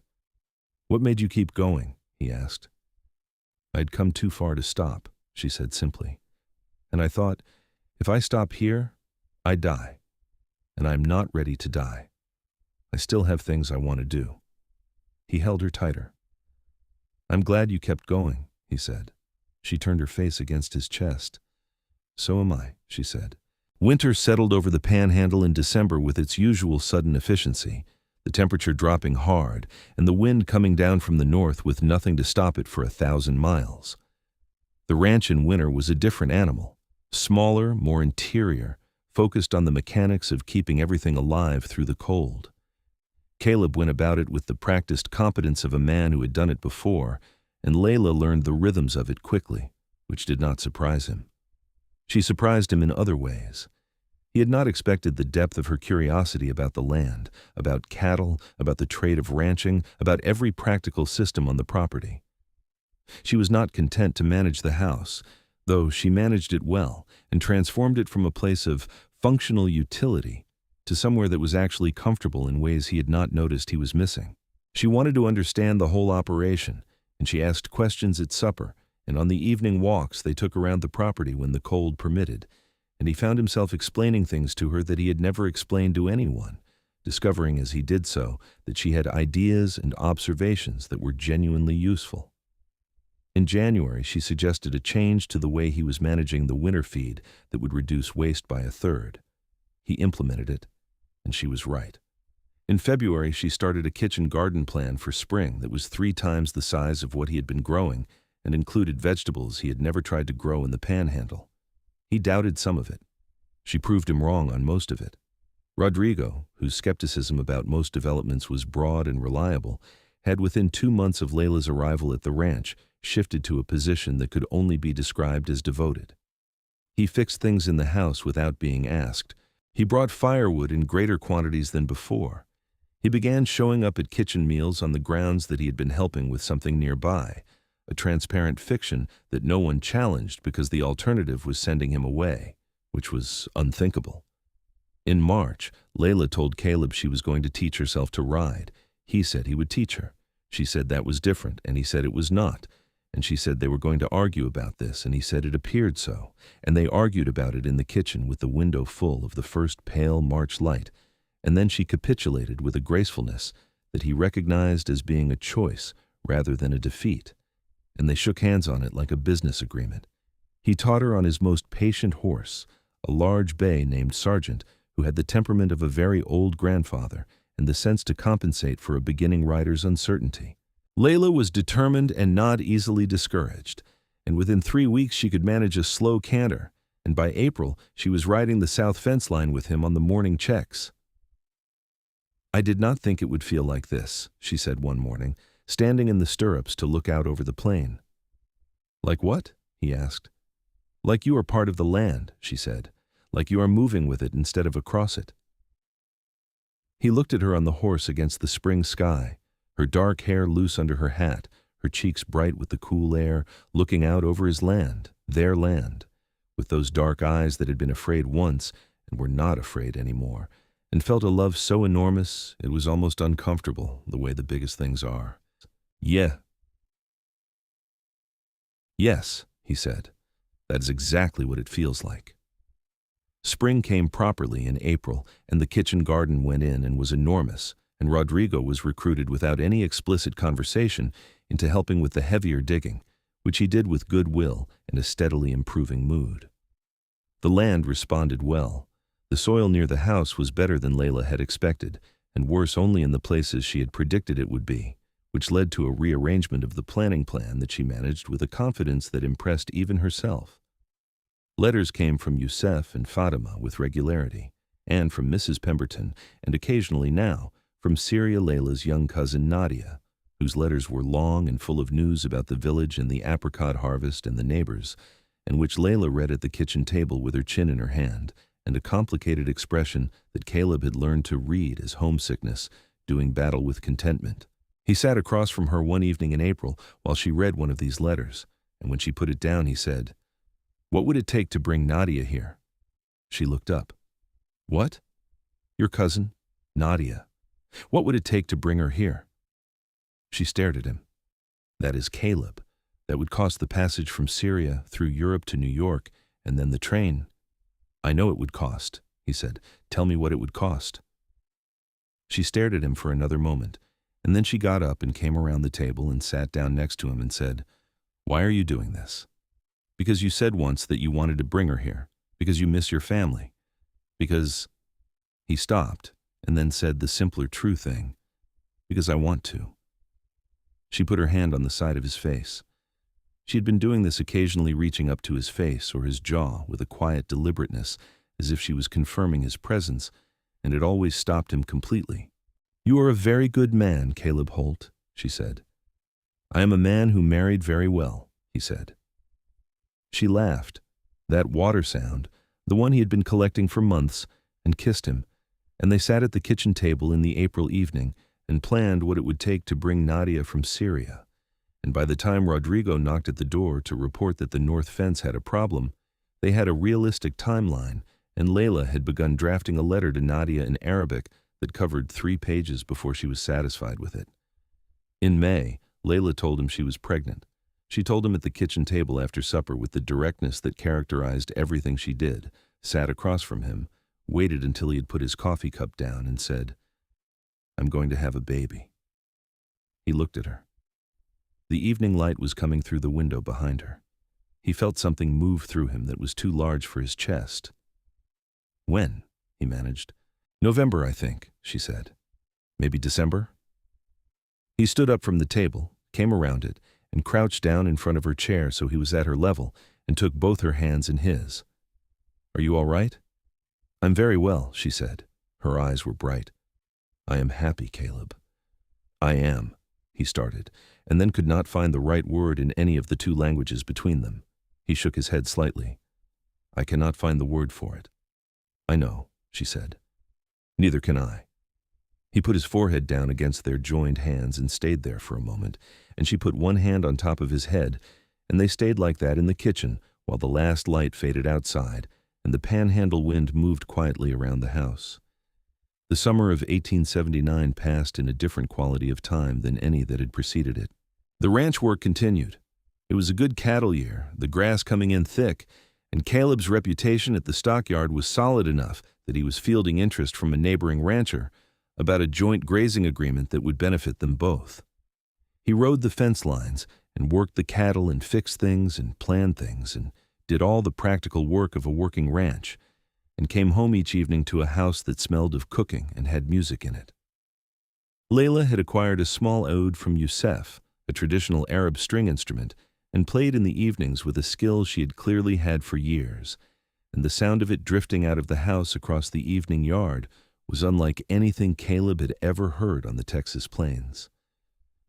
"What made you keep going?" he asked. "I'd come too far to stop," she said simply. "And I thought, if I stop here, I die. And I'm not ready to die. I still have things I want to do." He held her tighter. "I'm glad you kept going," he said. She turned her face against his chest. "So am I," she said. Winter settled over the panhandle in December with its usual sudden efficiency, the temperature dropping hard, and the wind coming down from the north with nothing to stop it for 1,000 miles. The ranch in winter was a different animal, smaller, more interior, focused on the mechanics of keeping everything alive through the cold. Caleb went about it with the practiced competence of a man who had done it before, and Layla learned the rhythms of it quickly, which did not surprise him. She surprised him in other ways. He had not expected the depth of her curiosity about the land, about cattle, about the trade of ranching, about every practical system on the property. She was not content to manage the house, though she managed it well and transformed it from a place of functional utility to somewhere that was actually comfortable in ways he had not noticed he was missing. She wanted to understand the whole operation, and she asked questions at supper and on the evening walks they took around the property when the cold permitted, and he found himself explaining things to her that he had never explained to anyone, discovering as he did so that she had ideas and observations that were genuinely useful. In January, she suggested a change to the way he was managing the winter feed that would reduce waste by 1/3. He implemented it, and she was right. In February, she started a kitchen garden plan for spring that was 3 times the size of what he had been growing and included vegetables he had never tried to grow in the panhandle. He doubted some of it. She proved him wrong on most of it. Rodrigo, whose skepticism about most developments was broad and reliable, had within 2 months of Layla's arrival at the ranch shifted to a position that could only be described as devoted. He fixed things in the house without being asked. He brought firewood in greater quantities than before. He began showing up at kitchen meals on the grounds that he had been helping with something nearby, a transparent fiction that no one challenged because the alternative was sending him away, which was unthinkable. In March, Layla told Caleb she was going to teach herself to ride. He said he would teach her. She said that was different, and he said it was not, and she said they were going to argue about this, and he said it appeared so, and they argued about it in the kitchen with the window full of the first pale March light, and then she capitulated with a gracefulness that he recognized as being a choice rather than a defeat, and they shook hands on it like a business agreement. He taught her on his most patient horse, a large bay named Sergeant, who had the temperament of a very old grandfather and the sense to compensate for a beginning rider's uncertainty. Layla was determined and not easily discouraged, and within 3 weeks she could manage a slow canter, and by April she was riding the south fence line with him on the morning checks. "I did not think it would feel like this," she said one morning, standing in the stirrups to look out over the plain. "Like what?" he asked. "Like you are part of the land," she said, "like you are moving with it instead of across it." He looked at her on the horse against the spring sky, her dark hair loose under her hat, her cheeks bright with the cool air, looking out over his land, their land, with those dark eyes that had been afraid once and were not afraid anymore, and felt a love so enormous it was almost uncomfortable, the way the biggest things are. "Yeah." "Yes," he said. "That is exactly what it feels like." Spring came properly in April, and the kitchen garden went in and was enormous, and Rodrigo was recruited without any explicit conversation into helping with the heavier digging, which he did with good will and a steadily improving mood. The land responded well. The soil near the house was better than Layla had expected, and worse only in the places she had predicted it would be, which led to a rearrangement of the planning plan that she managed with a confidence that impressed even herself. Letters came from Youssef and Fatima with regularity, and from Mrs. Pemberton, and occasionally now from Syria Layla's young cousin Nadia, whose letters were long and full of news about the village and the apricot harvest and the neighbors, and which Layla read at the kitchen table with her chin in her hand, and a complicated expression that Caleb had learned to read as homesickness, doing battle with contentment. He sat across from her one evening in April while she read one of these letters, and when she put it down he said, "What would it take to bring Nadia here?" She looked up. "What?" "Your cousin, Nadia. What would it take to bring her here?" She stared at him. "That is Caleb. That would cost the passage from Syria through Europe to New York, and then the train." "I know it would cost," he said. "Tell me what it would cost." She stared at him for another moment, and then she got up and came around the table and sat down next to him and said, "Why are you doing this?" "Because you said once that you wanted to bring her here, because you miss your family, because—" He stopped, and then said the simpler true thing, "Because I want to." She put her hand on the side of his face. She had been doing this, occasionally reaching up to his face or his jaw with a quiet deliberateness, as if she was confirming his presence, and it always stopped him completely. "You are a very good man, Caleb Holt," she said. "I am a man who married very well," he said. She laughed, that water sound, the one he had been collecting for months, and kissed him, and they sat at the kitchen table in the April evening and planned what it would take to bring Nadia from Syria. And by the time Rodrigo knocked at the door to report that the north fence had a problem, they had a realistic timeline, and Layla had begun drafting a letter to Nadia in Arabic that covered 3 pages before she was satisfied with it. In May, Layla told him she was pregnant. She told him at the kitchen table after supper with the directness that characterized everything she did, sat across from him, waited until he had put his coffee cup down, and said, "I'm going to have a baby." He looked at her. The evening light was coming through the window behind her. He felt something move through him that was too large for his chest. "When?" he managed. "November, I think," she said. "Maybe December?" He stood up from the table, came around it, and crouched down in front of her chair so he was at her level, and took both her hands in his. "Are you all right?" "I'm very well," she said. Her eyes were bright. "I am happy, Caleb." "I am," he started, and then could not find the right word in any of the 2 languages between them. He shook his head slightly. "I cannot find the word for it." "I know," she said. "Neither can I." He put his forehead down against their joined hands and stayed there for a moment, and she put one hand on top of his head, and they stayed like that in the kitchen while the last light faded outside and the panhandle wind moved quietly around the house. The summer of 1879 passed in a different quality of time than any that had preceded it. The ranch work continued. It was a good cattle year, the grass coming in thick, and Caleb's reputation at the stockyard was solid enough that he was fielding interest from a neighboring rancher about a joint grazing agreement that would benefit them both. He rode the fence lines and worked the cattle and fixed things and planned things and did all the practical work of a working ranch, and came home each evening to a house that smelled of cooking and had music in it. Layla had acquired a small oud from Youssef, a traditional Arab string instrument, and played in the evenings with a skill she had clearly had for years, and the sound of it drifting out of the house across the evening yard was unlike anything Caleb had ever heard on the Texas plains.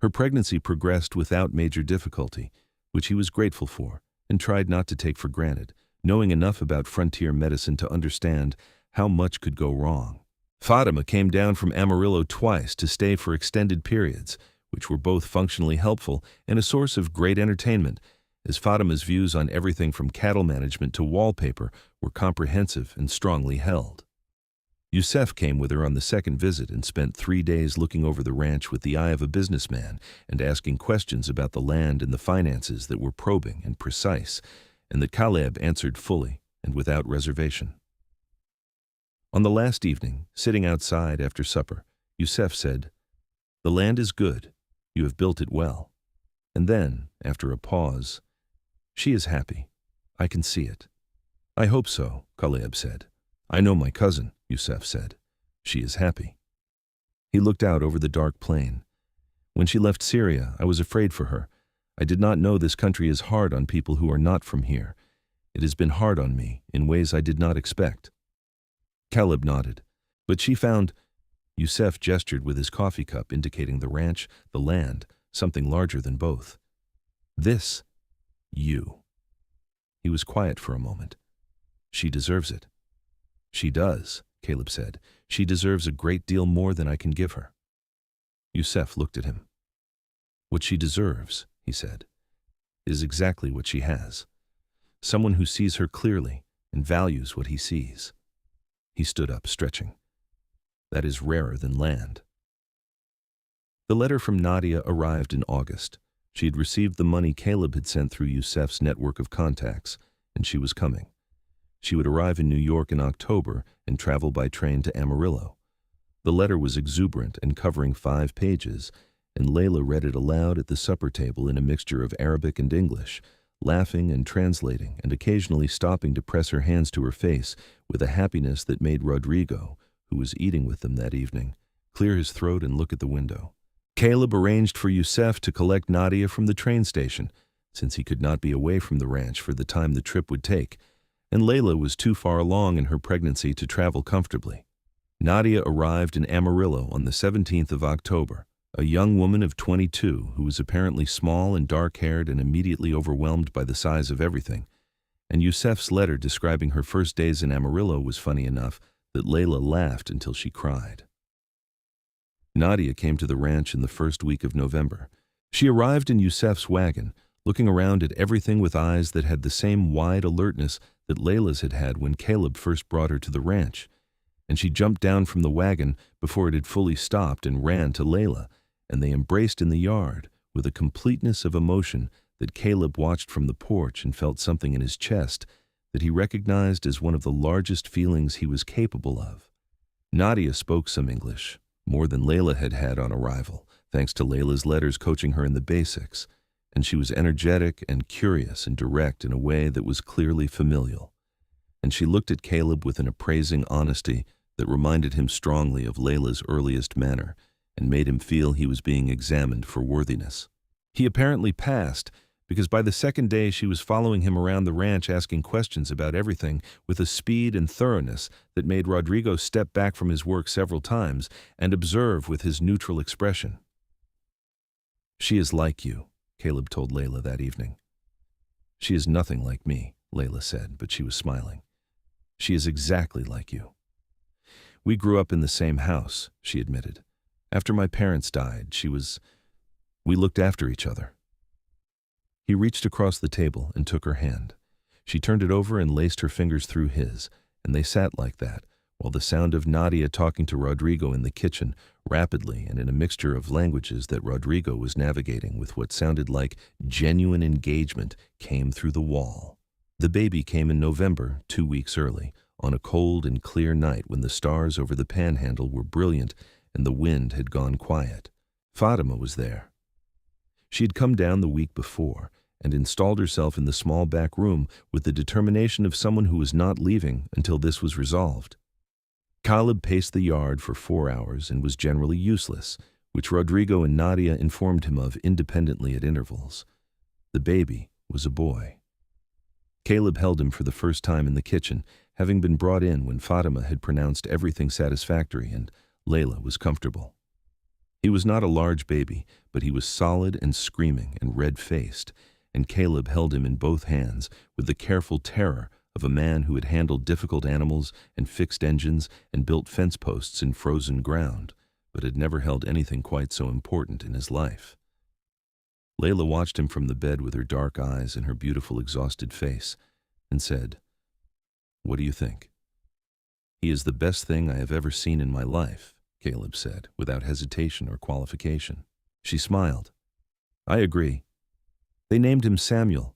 Her pregnancy progressed without major difficulty, which he was grateful for and tried not to take for granted, knowing enough about frontier medicine to understand how much could go wrong. Fatima came down from Amarillo twice to stay for extended periods, which were both functionally helpful and a source of great entertainment, as Fatima's views on everything from cattle management to wallpaper were comprehensive and strongly held. Youssef came with her on the second visit and spent 3 days looking over the ranch with the eye of a businessman and asking questions about the land and the finances that were probing and precise, and that Caleb answered fully and without reservation. On the last evening, sitting outside after supper, Youssef said, "The land is good. You have built it well." And then, after a pause, "She is happy. I can see it." "I hope so," Caleb said. "I know my cousin," Youssef said. "She is happy." He looked out over the dark plain. "When she left Syria, I was afraid for her. I did not know this country is hard on people who are not from here. It has been hard on me in ways I did not expect." Caleb nodded. "But she found—" Youssef gestured with his coffee cup indicating the ranch, the land, something larger than both. "This, you." He was quiet for a moment. "She deserves it." "She does," Caleb said. "She deserves a great deal more than I can give her." Youssef looked at him. "What she deserves," he said, "is exactly what she has. Someone who sees her clearly and values what he sees." He stood up, stretching. "That is rarer than land." The letter from Nadia arrived in August. She had received the money Caleb had sent through Youssef's network of contacts, and she was coming. She would arrive in New York in October and travel by train to Amarillo. The letter was exuberant and covering 5 pages, and Layla read it aloud at the supper table in a mixture of Arabic and English, laughing and translating and occasionally stopping to press her hands to her face with a happiness that made Rodrigo, who was eating with them that evening, clear his throat and look at the window. Caleb arranged for Youssef to collect Nadia from the train station, since he could not be away from the ranch for the time the trip would take, and Layla was too far along in her pregnancy to travel comfortably. Nadia arrived in Amarillo on the 17th of October, a young woman of 22 who was apparently small and dark-haired and immediately overwhelmed by the size of everything, and Youssef's letter describing her first days in Amarillo was funny enough that Layla laughed until she cried. Nadia came to the ranch in the first week of November. She arrived in Youssef's wagon, looking around at everything with eyes that had the same wide alertness that Layla's had had when Caleb first brought her to the ranch, and she jumped down from the wagon before it had fully stopped and ran to Layla, and they embraced in the yard with a completeness of emotion that Caleb watched from the porch and felt something in his chest that he recognized as one of the largest feelings he was capable of. Nadia spoke some English, more than Layla had had on arrival, thanks to Layla's letters coaching her in the basics, and she was energetic and curious and direct in a way that was clearly familial. And she looked at Caleb with an appraising honesty that reminded him strongly of Layla's earliest manner and made him feel he was being examined for worthiness. He apparently passed, because by the second day she was following him around the ranch asking questions about everything with a speed and thoroughness that made Rodrigo step back from his work several times and observe with his neutral expression. "She is like you," Caleb told Layla that evening. "She is nothing like me," Layla said, but she was smiling. "She is exactly like you." "We grew up in the same house," she admitted. "After my parents died, we looked after each other." He reached across the table and took her hand. She turned it over and laced her fingers through his, and they sat like that, while the sound of Nadia talking to Rodrigo in the kitchen rapidly and in a mixture of languages that Rodrigo was navigating with what sounded like genuine engagement came through the wall. The baby came in November, 2 weeks early, on a cold and clear night when the stars over the panhandle were brilliant and the wind had gone quiet. Fatima was there. She had come down the week before and installed herself in the small back room with the determination of someone who was not leaving until this was resolved. Caleb paced the yard for 4 hours and was generally useless, which Rodrigo and Nadia informed him of independently at intervals. The baby was a boy. Caleb held him for the first time in the kitchen, having been brought in when Fatima had pronounced everything satisfactory and Layla was comfortable. He was not a large baby, but he was solid and screaming and red-faced, and Caleb held him in both hands with the careful terror of a man who had handled difficult animals and fixed engines and built fence posts in frozen ground, but had never held anything quite so important in his life. Layla watched him from the bed with her dark eyes and her beautiful exhausted face, and said, "What do you think?" "He is the best thing I have ever seen in my life," Caleb said, without hesitation or qualification. She smiled. "I agree." They named him Samuel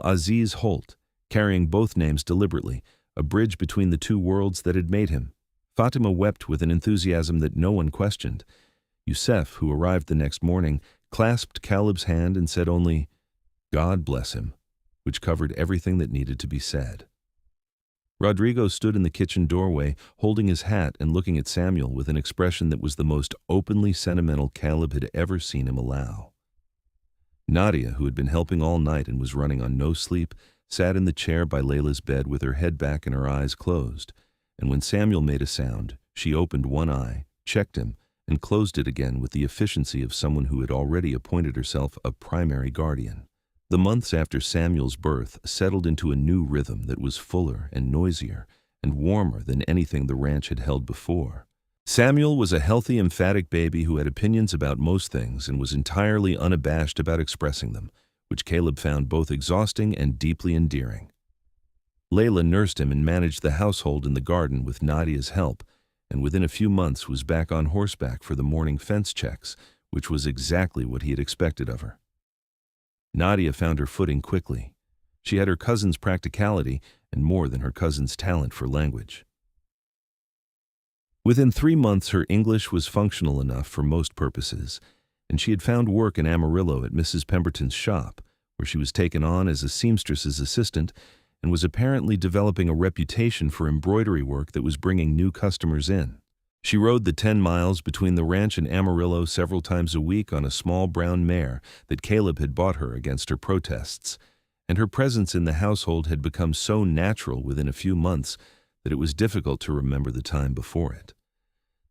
Aziz Holt, carrying both names deliberately, a bridge between the two worlds that had made him. Fatima wept with an enthusiasm that no one questioned. Youssef, who arrived the next morning, clasped Caleb's hand and said only, "God bless him," which covered everything that needed to be said. Rodrigo stood in the kitchen doorway, holding his hat and looking at Samuel with an expression that was the most openly sentimental Caleb had ever seen him allow. Nadia, who had been helping all night and was running on no sleep, sat in the chair by Layla's bed with her head back and her eyes closed, and when Samuel made a sound, she opened one eye, checked him, and closed it again with the efficiency of someone who had already appointed herself a primary guardian. The months after Samuel's birth settled into a new rhythm that was fuller and noisier and warmer than anything the ranch had held before. Samuel was a healthy, emphatic baby who had opinions about most things and was entirely unabashed about expressing them, which Caleb found both exhausting and deeply endearing. Layla nursed him and managed the household in the garden with Nadia's help, and within a few months was back on horseback for the morning fence checks, which was exactly what he had expected of her. Nadia found her footing quickly. She had her cousin's practicality and more than her cousin's talent for language. Within 3 months, her English was functional enough for most purposes, and she had found work in Amarillo at Mrs. Pemberton's shop, where she was taken on as a seamstress's assistant and was apparently developing a reputation for embroidery work that was bringing new customers in. She rode the 10 miles between the ranch and Amarillo several times a week on a small brown mare that Caleb had bought her against her protests, and her presence in the household had become so natural within a few months that it was difficult to remember the time before it.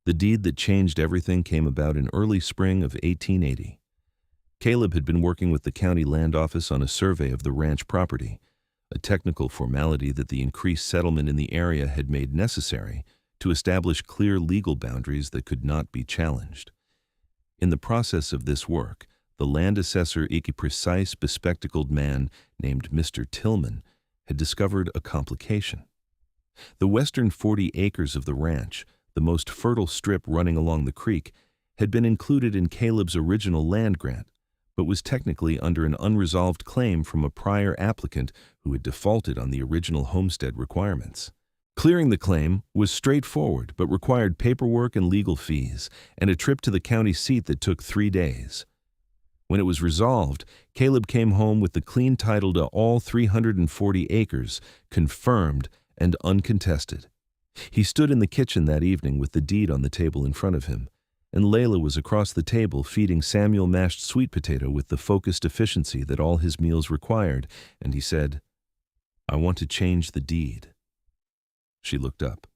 The deed that changed everything came about in early spring of 1880. Caleb had been working with the county land office on a survey of the ranch property, a technical formality that the increased settlement in the area had made necessary to establish clear legal boundaries that could not be challenged. In the process of this work, the land assessor, a precise, bespectacled man named Mr. Tillman, had discovered a complication. The western 40 acres of the ranch, the most fertile strip running along the creek, had been included in Caleb's original land grant, but was technically under an unresolved claim from a prior applicant who had defaulted on the original homestead requirements. Clearing the claim was straightforward but required paperwork and legal fees, and a trip to the county seat that took 3 days. When it was resolved, Caleb came home with the clean title to all 340 acres, confirmed and uncontested. He stood in the kitchen that evening with the deed on the table in front of him, and Layla was across the table feeding Samuel mashed sweet potato with the focused efficiency that all his meals required, and he said, "I want to change the deed." She looked up.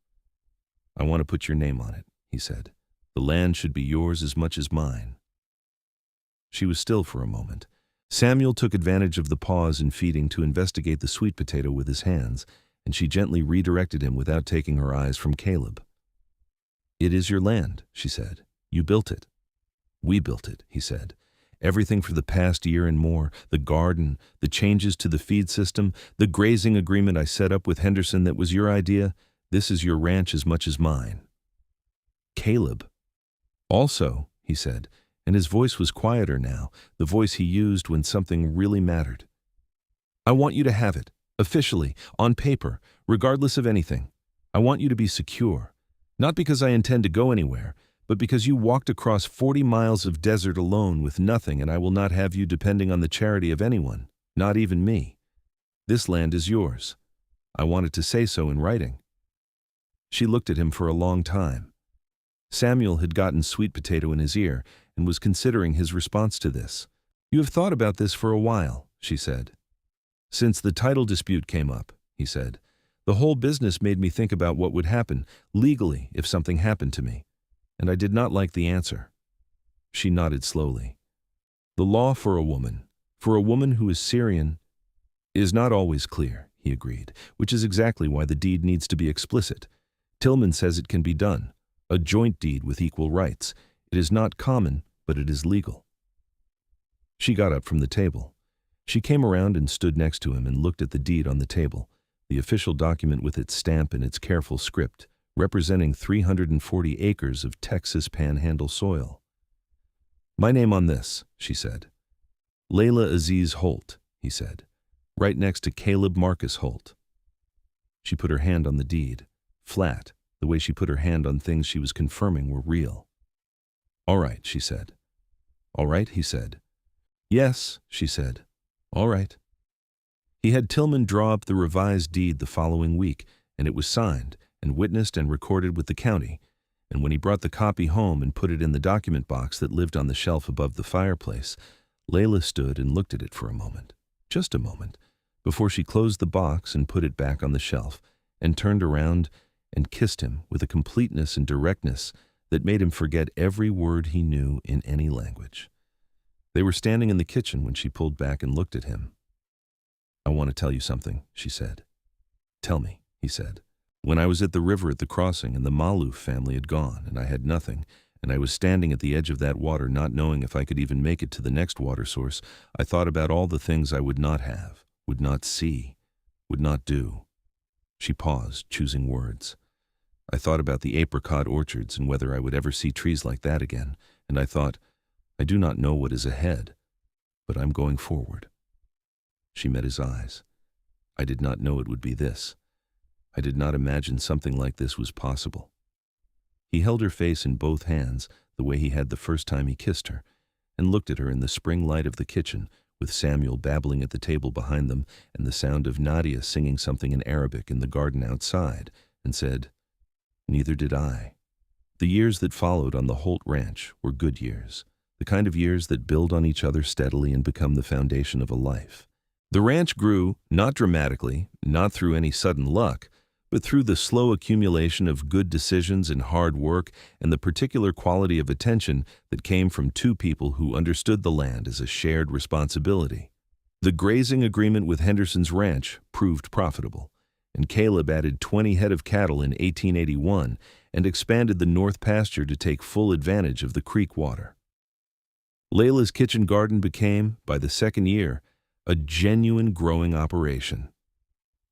"I want to put your name on it," he said. "The land should be yours as much as mine." She was still for a moment. Samuel took advantage of the pause in feeding to investigate the sweet potato with his hands, and she gently redirected him without taking her eyes from Caleb. "It is your land," she said. "You built it." "We built it," he said. "Everything for the past year and more, the garden, the changes to the feed system, the grazing agreement I set up with Henderson that was your idea, this is your ranch as much as mine." "Caleb," Also, he said, and his voice was quieter now, the voice he used when something really mattered. I want you to have it, officially, on paper, regardless of anything. I want you to be secure. Not because I intend to go anywhere, but because you walked across 40 miles of desert alone with nothing, and I will not have you depending on the charity of anyone, not even me. This land is yours. I wanted to say so in writing. She looked at him for a long time. Samuel had gotten sweet potato in his ear and was considering his response to this. You have thought about this for a while, she said. Since the title dispute came up, he said, the whole business made me think about what would happen, legally, if something happened to me. And I did not like the answer. She nodded slowly. The law for a woman who is Syrian, is not always clear, he agreed, which is exactly why the deed needs to be explicit. Tillman says it can be done, a joint deed with equal rights. It is not common, but it is legal. She got up from the table. She came around and stood next to him and looked at the deed on the table, the official document with its stamp and its careful script, representing 340 acres of Texas panhandle soil. My name on this, she said. Layla Aziz Holt, he said, right next to Caleb Marcus Holt. She put her hand on the deed, flat, the way she put her hand on things she was confirming were real. All right, she said. All right, he said. Yes, she said. All right. He had Tillman draw up the revised deed the following week, and it was signed and witnessed and recorded with the county, and when he brought the copy home and put it in the document box that lived on the shelf above the fireplace, Layla stood and looked at it for a moment, just a moment, before she closed the box and put it back on the shelf, and turned around and kissed him with a completeness and directness that made him forget every word he knew in any language. They were standing in the kitchen when she pulled back and looked at him. I want to tell you something, she said. Tell me, he said. When I was at the river at the crossing and the Malouf family had gone and I had nothing, and I was standing at the edge of that water not knowing if I could even make it to the next water source, I thought about all the things I would not have, would not see, would not do. She paused, choosing words. I thought about the apricot orchards and whether I would ever see trees like that again, and I thought, I do not know what is ahead, but I'm going forward. She met his eyes. I did not know it would be this. I did not imagine something like this was possible. He held her face in both hands, the way he had the first time he kissed her, and looked at her in the spring light of the kitchen, with Samuel babbling at the table behind them and the sound of Nadia singing something in Arabic in the garden outside, and said, Neither did I. The years that followed on the Holt ranch were good years, the kind of years that build on each other steadily and become the foundation of a life. The ranch grew, not dramatically, not through any sudden luck, but through the slow accumulation of good decisions and hard work and the particular quality of attention that came from two people who understood the land as a shared responsibility. The grazing agreement with Henderson's ranch proved profitable, and Caleb added 20 head of cattle in 1881 and expanded the north pasture to take full advantage of the creek water. Layla's kitchen garden became, by the second year, a genuine growing operation.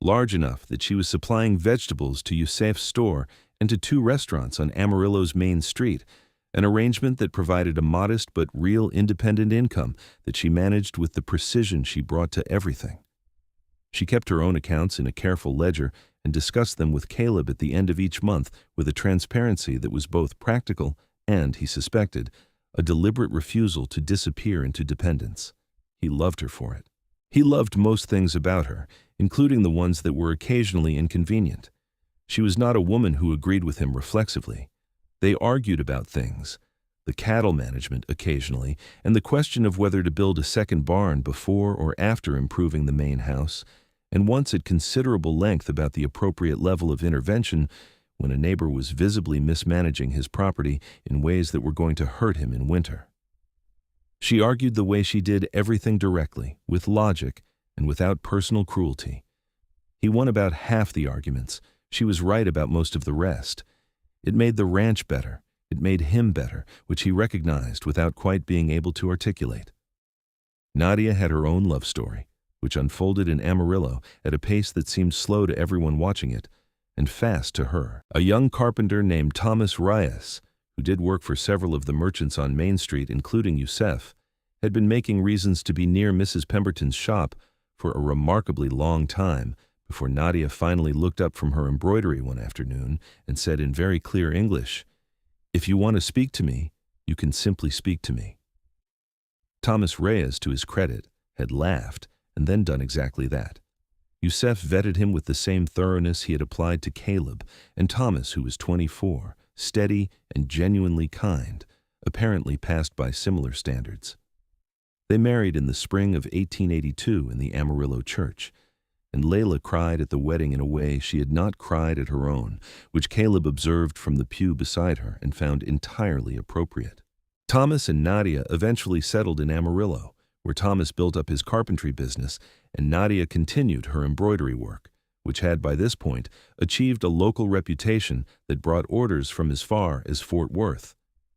Large enough that she was supplying vegetables to Yusef's store and to 2 restaurants on Amarillo's main street, an arrangement that provided a modest but real independent income that she managed with the precision she brought to everything. She kept her own accounts in a careful ledger and discussed them with Caleb at the end of each month with a transparency that was both practical and, he suspected, a deliberate refusal to disappear into dependence. He loved her for it. He loved most things about her, including the ones that were occasionally inconvenient. She was not a woman who agreed with him reflexively. They argued about things, the cattle management occasionally, and the question of whether to build a second barn before or after improving the main house, and once at considerable length about the appropriate level of intervention when a neighbor was visibly mismanaging his property in ways that were going to hurt him in winter. She argued the way she did everything directly, with logic, and without personal cruelty. He won about half the arguments. She was right about most of the rest. It made the ranch better. It made him better, which he recognized without quite being able to articulate. Nadia had her own love story, which unfolded in Amarillo at a pace that seemed slow to everyone watching it, and fast to her. A young carpenter named Thomas Reyes who did work for several of the merchants on Main Street, including Youssef, had been making reasons to be near Mrs. Pemberton's shop for a remarkably long time before Nadia finally looked up from her embroidery one afternoon and said in very clear English, "If you want to speak to me, you can simply speak to me." Thomas Reyes, to his credit, had laughed and then done exactly that. Youssef vetted him with the same thoroughness he had applied to Caleb, and Thomas, who was 24, steady and genuinely kind, apparently passed by similar standards. They married in the spring of 1882 in the Amarillo church, and Layla cried at the wedding in a way she had not cried at her own, which Caleb observed from the pew beside her and found entirely appropriate. Thomas and Nadia eventually settled in Amarillo, where Thomas built up his carpentry business and Nadia continued her embroidery work, which had by this point achieved a local reputation that brought orders from as far as Fort Worth.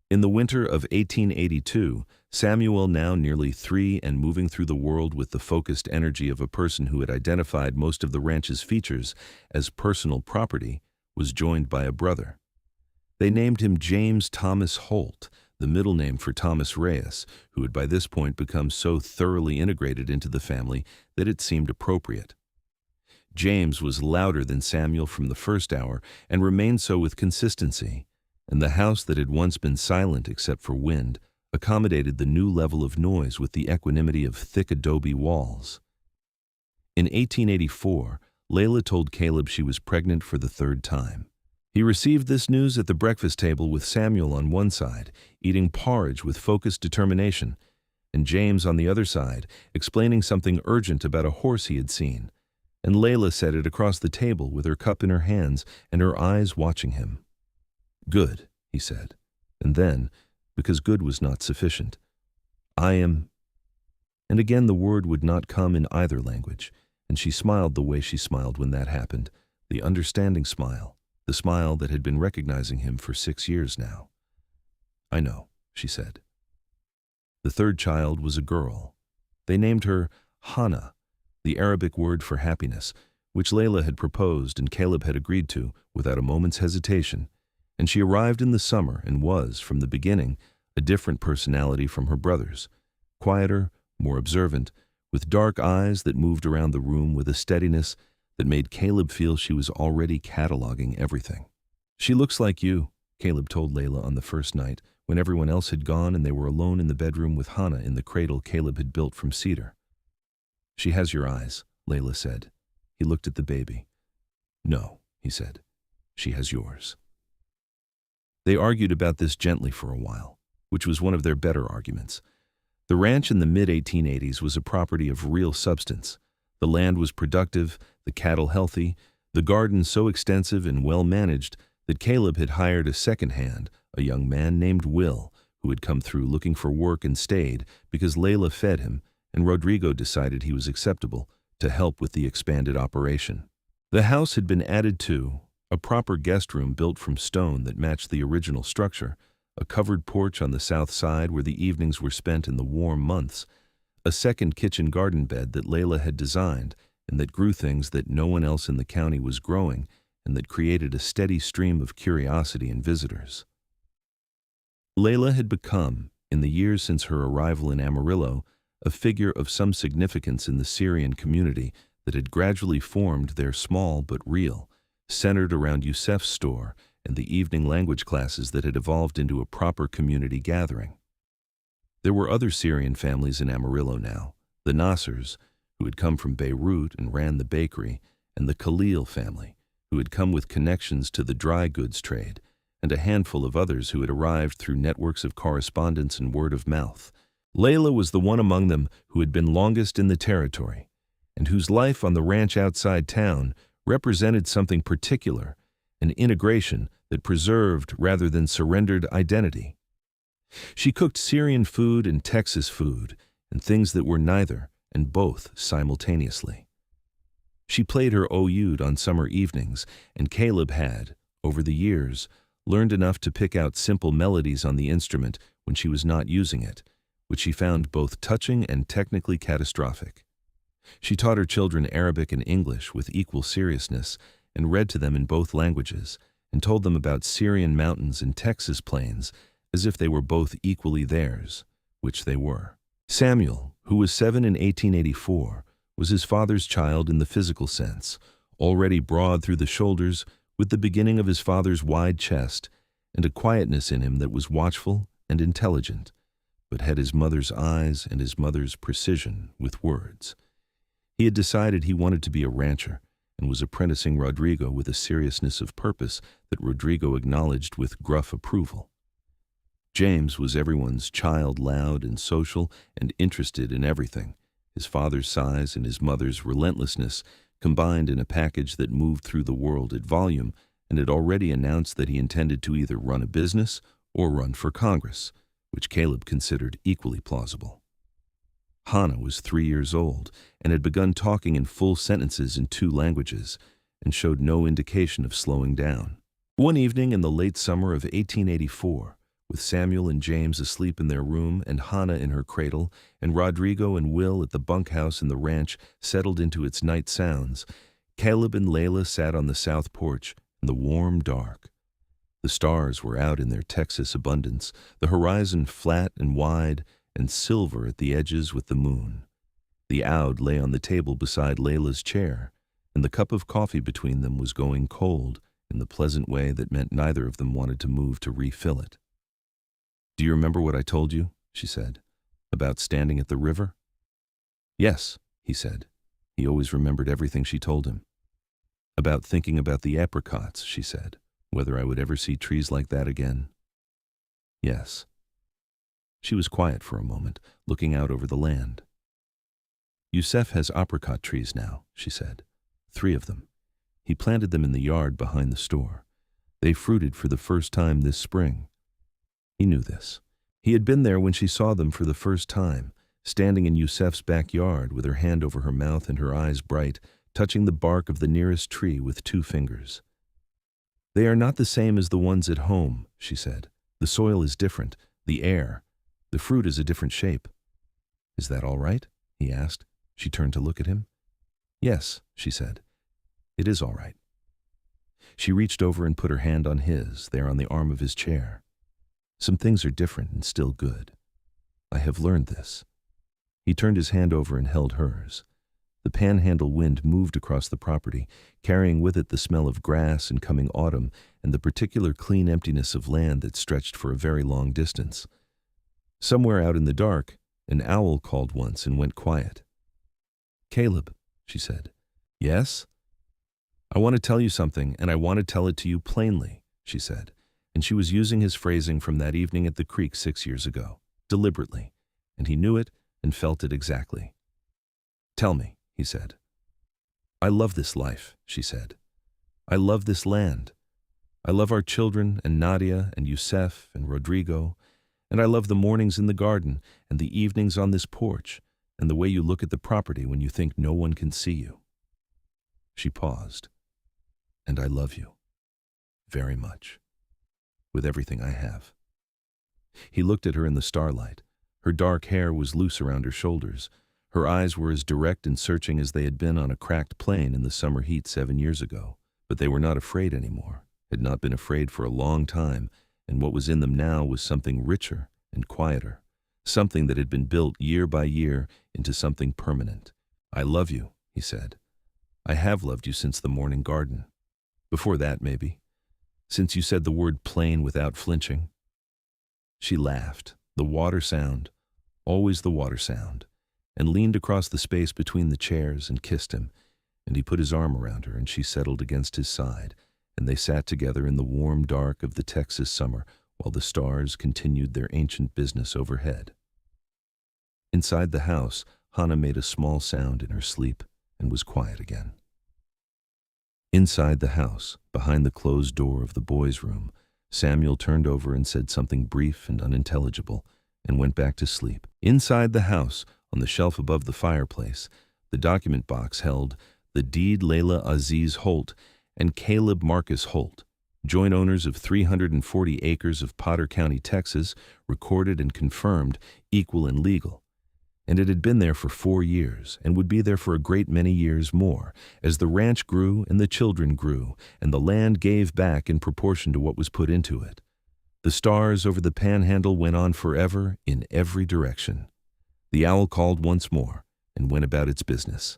In the winter of 1882, Samuel, now nearly 3 and moving through the world with the focused energy of a person who had identified most of the ranch's features as personal property, was joined by a brother. They named him James Thomas Holt, the middle name for Thomas Reyes, who had by this point become so thoroughly integrated into the family that it seemed appropriate. James was louder than Samuel from the first hour and remained so with consistency, and the house that had once been silent except for wind accommodated the new level of noise with the equanimity of thick adobe walls. In 1884, Layla told Caleb she was pregnant for the 3rd time. He received this news at the breakfast table with Samuel on one side, eating porridge with focused determination, and James on the other side, explaining something urgent about a horse he had seen, and Layla said it across the table with her cup in her hands and her eyes watching him. "Good," he said, and then, because good was not sufficient, "I am—" And again the word would not come in either language, and she smiled the way she smiled when that happened, the understanding smile, the smile that had been recognizing him for 6 years now. "I know," she said. The 3rd child was a girl. They named her Hannah, the Arabic word for happiness, which Layla had proposed and Caleb had agreed to without a moment's hesitation, and she arrived in the summer and was, from the beginning, a different personality from her brothers, quieter, more observant, with dark eyes that moved around the room with a steadiness that made Caleb feel she was already cataloging everything. "She looks like you," Caleb told Layla on the first night, when everyone else had gone and they were alone in the bedroom with Hannah in the cradle Caleb had built from cedar. "She has your eyes," Layla said. He looked at the baby. "No," he said, "she has yours." They argued about this gently for a while, which was one of their better arguments. The ranch in the mid-1880s was a property of real substance. The land was productive, the cattle healthy, the garden so extensive and well-managed that Caleb had hired a second hand, a young man named Will, who had come through looking for work and stayed because Layla fed him, and Rodrigo decided he was acceptable to help with the expanded operation. The house had been added to, a proper guest room built from stone that matched the original structure, a covered porch on the south side where the evenings were spent in the warm months, a second kitchen garden bed that Layla had designed and that grew things that no one else in the county was growing and that created a steady stream of curiosity and visitors. Layla had become, in the years since her arrival in Amarillo, a figure of some significance in the Syrian community that had gradually formed there, small but real, centered around Youssef's store and the evening language classes that had evolved into a proper community gathering. There were other Syrian families in Amarillo now, the Nassers, who had come from Beirut and ran the bakery, and the Khalil family, who had come with connections to the dry goods trade, and a handful of others who had arrived through networks of correspondence and word of mouth. Layla was the one among them who had been longest in the territory, and whose life on the ranch outside town represented something particular, an integration that preserved rather than surrendered identity. She cooked Syrian food and Texas food, and things that were neither and both simultaneously. She played her oud on summer evenings, and Caleb had, over the years, learned enough to pick out simple melodies on the instrument when she was not using it, which she found both touching and technically catastrophic. She taught her children Arabic and English with equal seriousness and read to them in both languages, and told them about Syrian mountains and Texas plains as if they were both equally theirs, which they were. Samuel, who was 7 in 1884, was his father's child in the physical sense, already broad through the shoulders, with the beginning of his father's wide chest, and a quietness in him that was watchful and intelligent, but had his mother's eyes and his mother's precision with words. He had decided he wanted to be a rancher, and was apprenticing Rodrigo with a seriousness of purpose that Rodrigo acknowledged with gruff approval. James was everyone's child, loud and social and interested in everything. His father's size and his mother's relentlessness combined in a package that moved through the world at volume, and had already announced that he intended to either run a business or run for Congress, which Caleb considered equally plausible. Hannah was 3 years old and had begun talking in full sentences in 2 languages and showed no indication of slowing down. One evening in the late summer of 1884, with Samuel and James asleep in their room and Hannah in her cradle and Rodrigo and Will at the bunkhouse in the ranch settled into its night sounds, Caleb and Layla sat on the south porch in the warm dark. The stars were out in their Texas abundance, the horizon flat and wide and silver at the edges with the moon. The oud lay on the table beside Layla's chair, and the cup of coffee between them was going cold in the pleasant way that meant neither of them wanted to move to refill it. "Do you remember what I told you?" she said, "about standing at the river?" "Yes," he said. He always remembered everything she told him. "About thinking about the apricots," she said, "whether I would ever see trees like that again." "Yes." She was quiet for a moment, looking out over the land. "Yusef has apricot trees now," she said. 3 of them. He planted them in the yard behind the store. They fruited for the first time this spring. He knew this. He had been there when she saw them for the first time, standing in Yusef's backyard with her hand over her mouth and her eyes bright, touching the bark of the nearest tree with 2 fingers. "They are not the same as the ones at home," she said. "The soil is different, the air. The fruit is a different shape." "Is that all right?" he asked. She turned to look at him. "Yes," she said. "It is all right." She reached over and put her hand on his, there on the arm of his chair. "Some things are different and still good. I have learned this." He turned his hand over and held hers. The panhandle wind moved across the property, carrying with it the smell of grass and coming autumn and the particular clean emptiness of land that stretched for a very long distance. Somewhere out in the dark, an owl called once and went quiet. "Caleb," she said. "Yes?" "I want to tell you something, and I want to tell it to you plainly," she said, and she was using his phrasing from that evening at the creek 6 years ago, deliberately, and he knew it and felt it exactly. "Tell me," he said. "I love this life," she said. "I love this land. I love our children and Nadia and Yusef and Rodrigo, and I love the mornings in the garden and the evenings on this porch and the way you look at the property when you think no one can see you." She paused. "And I love you. Very much. With everything I have." He looked at her in the starlight. Her dark hair was loose around her shoulders. Her eyes were as direct and searching as they had been on a cracked plane in the summer heat 7 years ago. But they were not afraid anymore, had not been afraid for a long time, and what was in them now was something richer and quieter, something that had been built year by year into something permanent. "I love you," he said. "I have loved you since the morning garden. Before that, maybe. Since you said the word plain without flinching." She laughed, the water sound, always the water sound, and leaned across the space between the chairs and kissed him, and he put his arm around her and she settled against his side, and they sat together in the warm dark of the Texas summer while the stars continued their ancient business overhead. Inside the house, Hannah made a small sound in her sleep and was quiet again. Inside the house, behind the closed door of the boys' room, Samuel turned over and said something brief and unintelligible and went back to sleep. Inside the house, on the shelf above the fireplace, the document box held the deed Layla Aziz Holt and Caleb Marcus Holt, joint owners of 340 acres of Potter County, Texas, recorded and confirmed, equal and legal. And it had been there for 4 years, and would be there for a great many years more, as the ranch grew and the children grew, and the land gave back in proportion to what was put into it. The stars over the panhandle went on forever in every direction. The owl called once more and went about its business.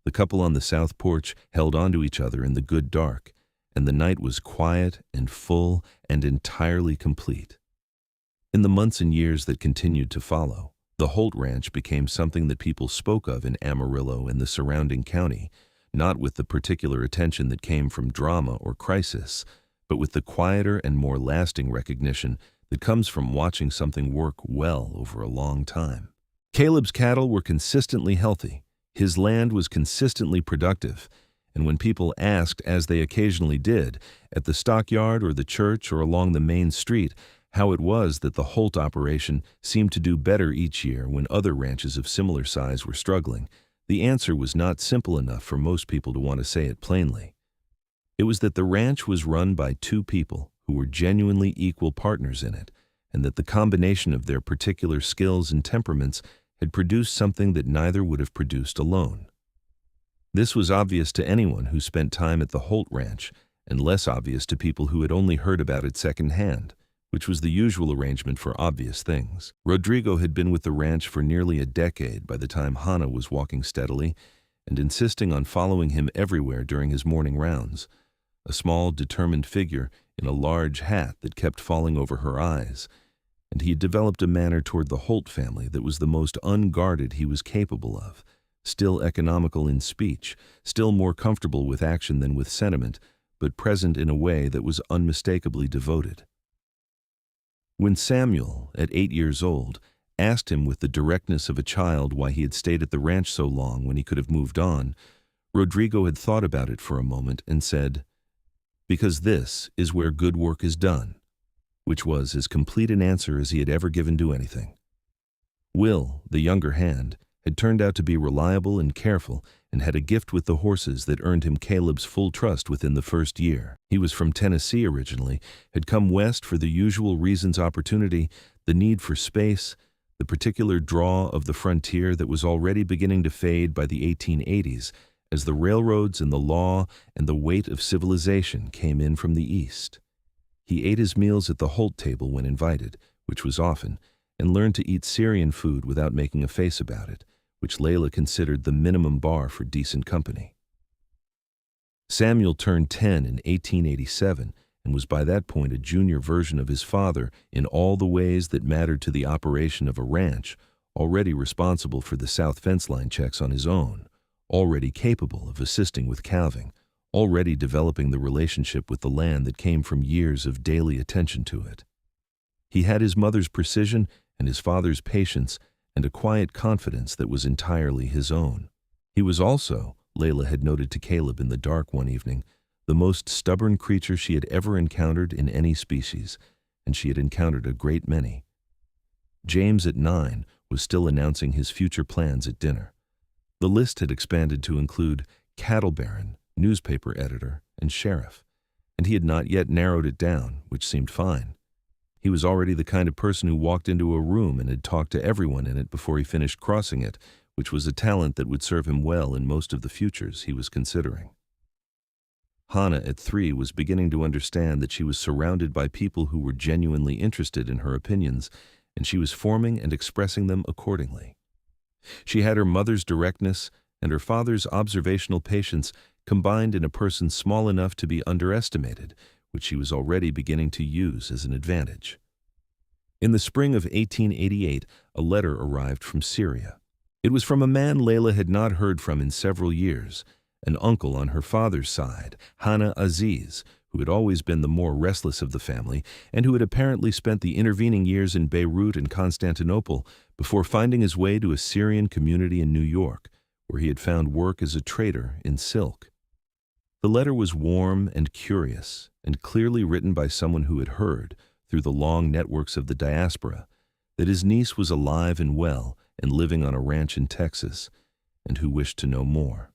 The couple on the south porch held on to each other in the good dark, and the night was quiet and full and entirely complete. In the months and years that continued to follow, the Holt Ranch became something that people spoke of in Amarillo and the surrounding county, not with the particular attention that came from drama or crisis, but with the quieter and more lasting recognition that comes from watching something work well over a long time. Caleb's cattle were consistently healthy, his land was consistently productive, and when people asked, as they occasionally did, at the stockyard or the church or along the main street, how it was that the Holt operation seemed to do better each year when other ranches of similar size were struggling, the answer was not simple enough for most people to want to say it plainly. It was that the ranch was run by 2 people who were genuinely equal partners in it, and that the combination of their particular skills and temperaments had produced something that neither would have produced alone. This was obvious to anyone who spent time at the Holt Ranch, and less obvious to people who had only heard about it secondhand, which was the usual arrangement for obvious things. Rodrigo had been with the ranch for nearly a decade by the time Hannah was walking steadily and insisting on following him everywhere during his morning rounds, a small, determined figure in a large hat that kept falling over her eyes, and he had developed a manner toward the Holt family that was the most unguarded he was capable of, still economical in speech, still more comfortable with action than with sentiment, but present in a way that was unmistakably devoted. When Samuel, at 8 years old, asked him with the directness of a child why he had stayed at the ranch so long when he could have moved on, Rodrigo had thought about it for a moment and said, "Because this is where good work is done," which was as complete an answer as he had ever given to anything. Will, the younger hand, had turned out to be reliable and careful and had a gift with the horses that earned him Caleb's full trust within the first year. He was from Tennessee originally, had come west for the usual reasons: opportunity, the need for space, the particular draw of the frontier that was already beginning to fade by the 1880s as the railroads and the law and the weight of civilization came in from the east. He ate his meals at the Holt table when invited, which was often, and learned to eat Syrian food without making a face about it, which Layla considered the minimum bar for decent company. Samuel turned 10 in 1887 and was by that point a junior version of his father in all the ways that mattered to the operation of a ranch, already responsible for the south fence line checks on his own, already capable of assisting with calving, already developing the relationship with the land that came from years of daily attention to it. He had his mother's precision and his father's patience and a quiet confidence that was entirely his own. He was also, Layla had noted to Caleb in the dark one evening, the most stubborn creature she had ever encountered in any species, and she had encountered a great many. James, at 9, was still announcing his future plans at dinner. The list had expanded to include cattle baron, newspaper editor, and sheriff, and he had not yet narrowed it down, which seemed fine. He was already the kind of person who walked into a room and had talked to everyone in it before he finished crossing it, which was a talent that would serve him well in most of the futures he was considering. Hannah, at 3, was beginning to understand that she was surrounded by people who were genuinely interested in her opinions, and she was forming and expressing them accordingly. She had her mother's directness and her father's observational patience combined in a person small enough to be underestimated, which she was already beginning to use as an advantage. In the spring of 1888, a letter arrived from Syria. It was from a man Layla had not heard from in several years, an uncle on her father's side, Layla Aziz, who had always been the more restless of the family and who had apparently spent the intervening years in Beirut and Constantinople before finding his way to a Syrian community in New York, where he had found work as a trader in silk. The letter was warm and curious, and clearly written by someone who had heard, through the long networks of the diaspora, that his niece was alive and well and living on a ranch in Texas, and who wished to know more.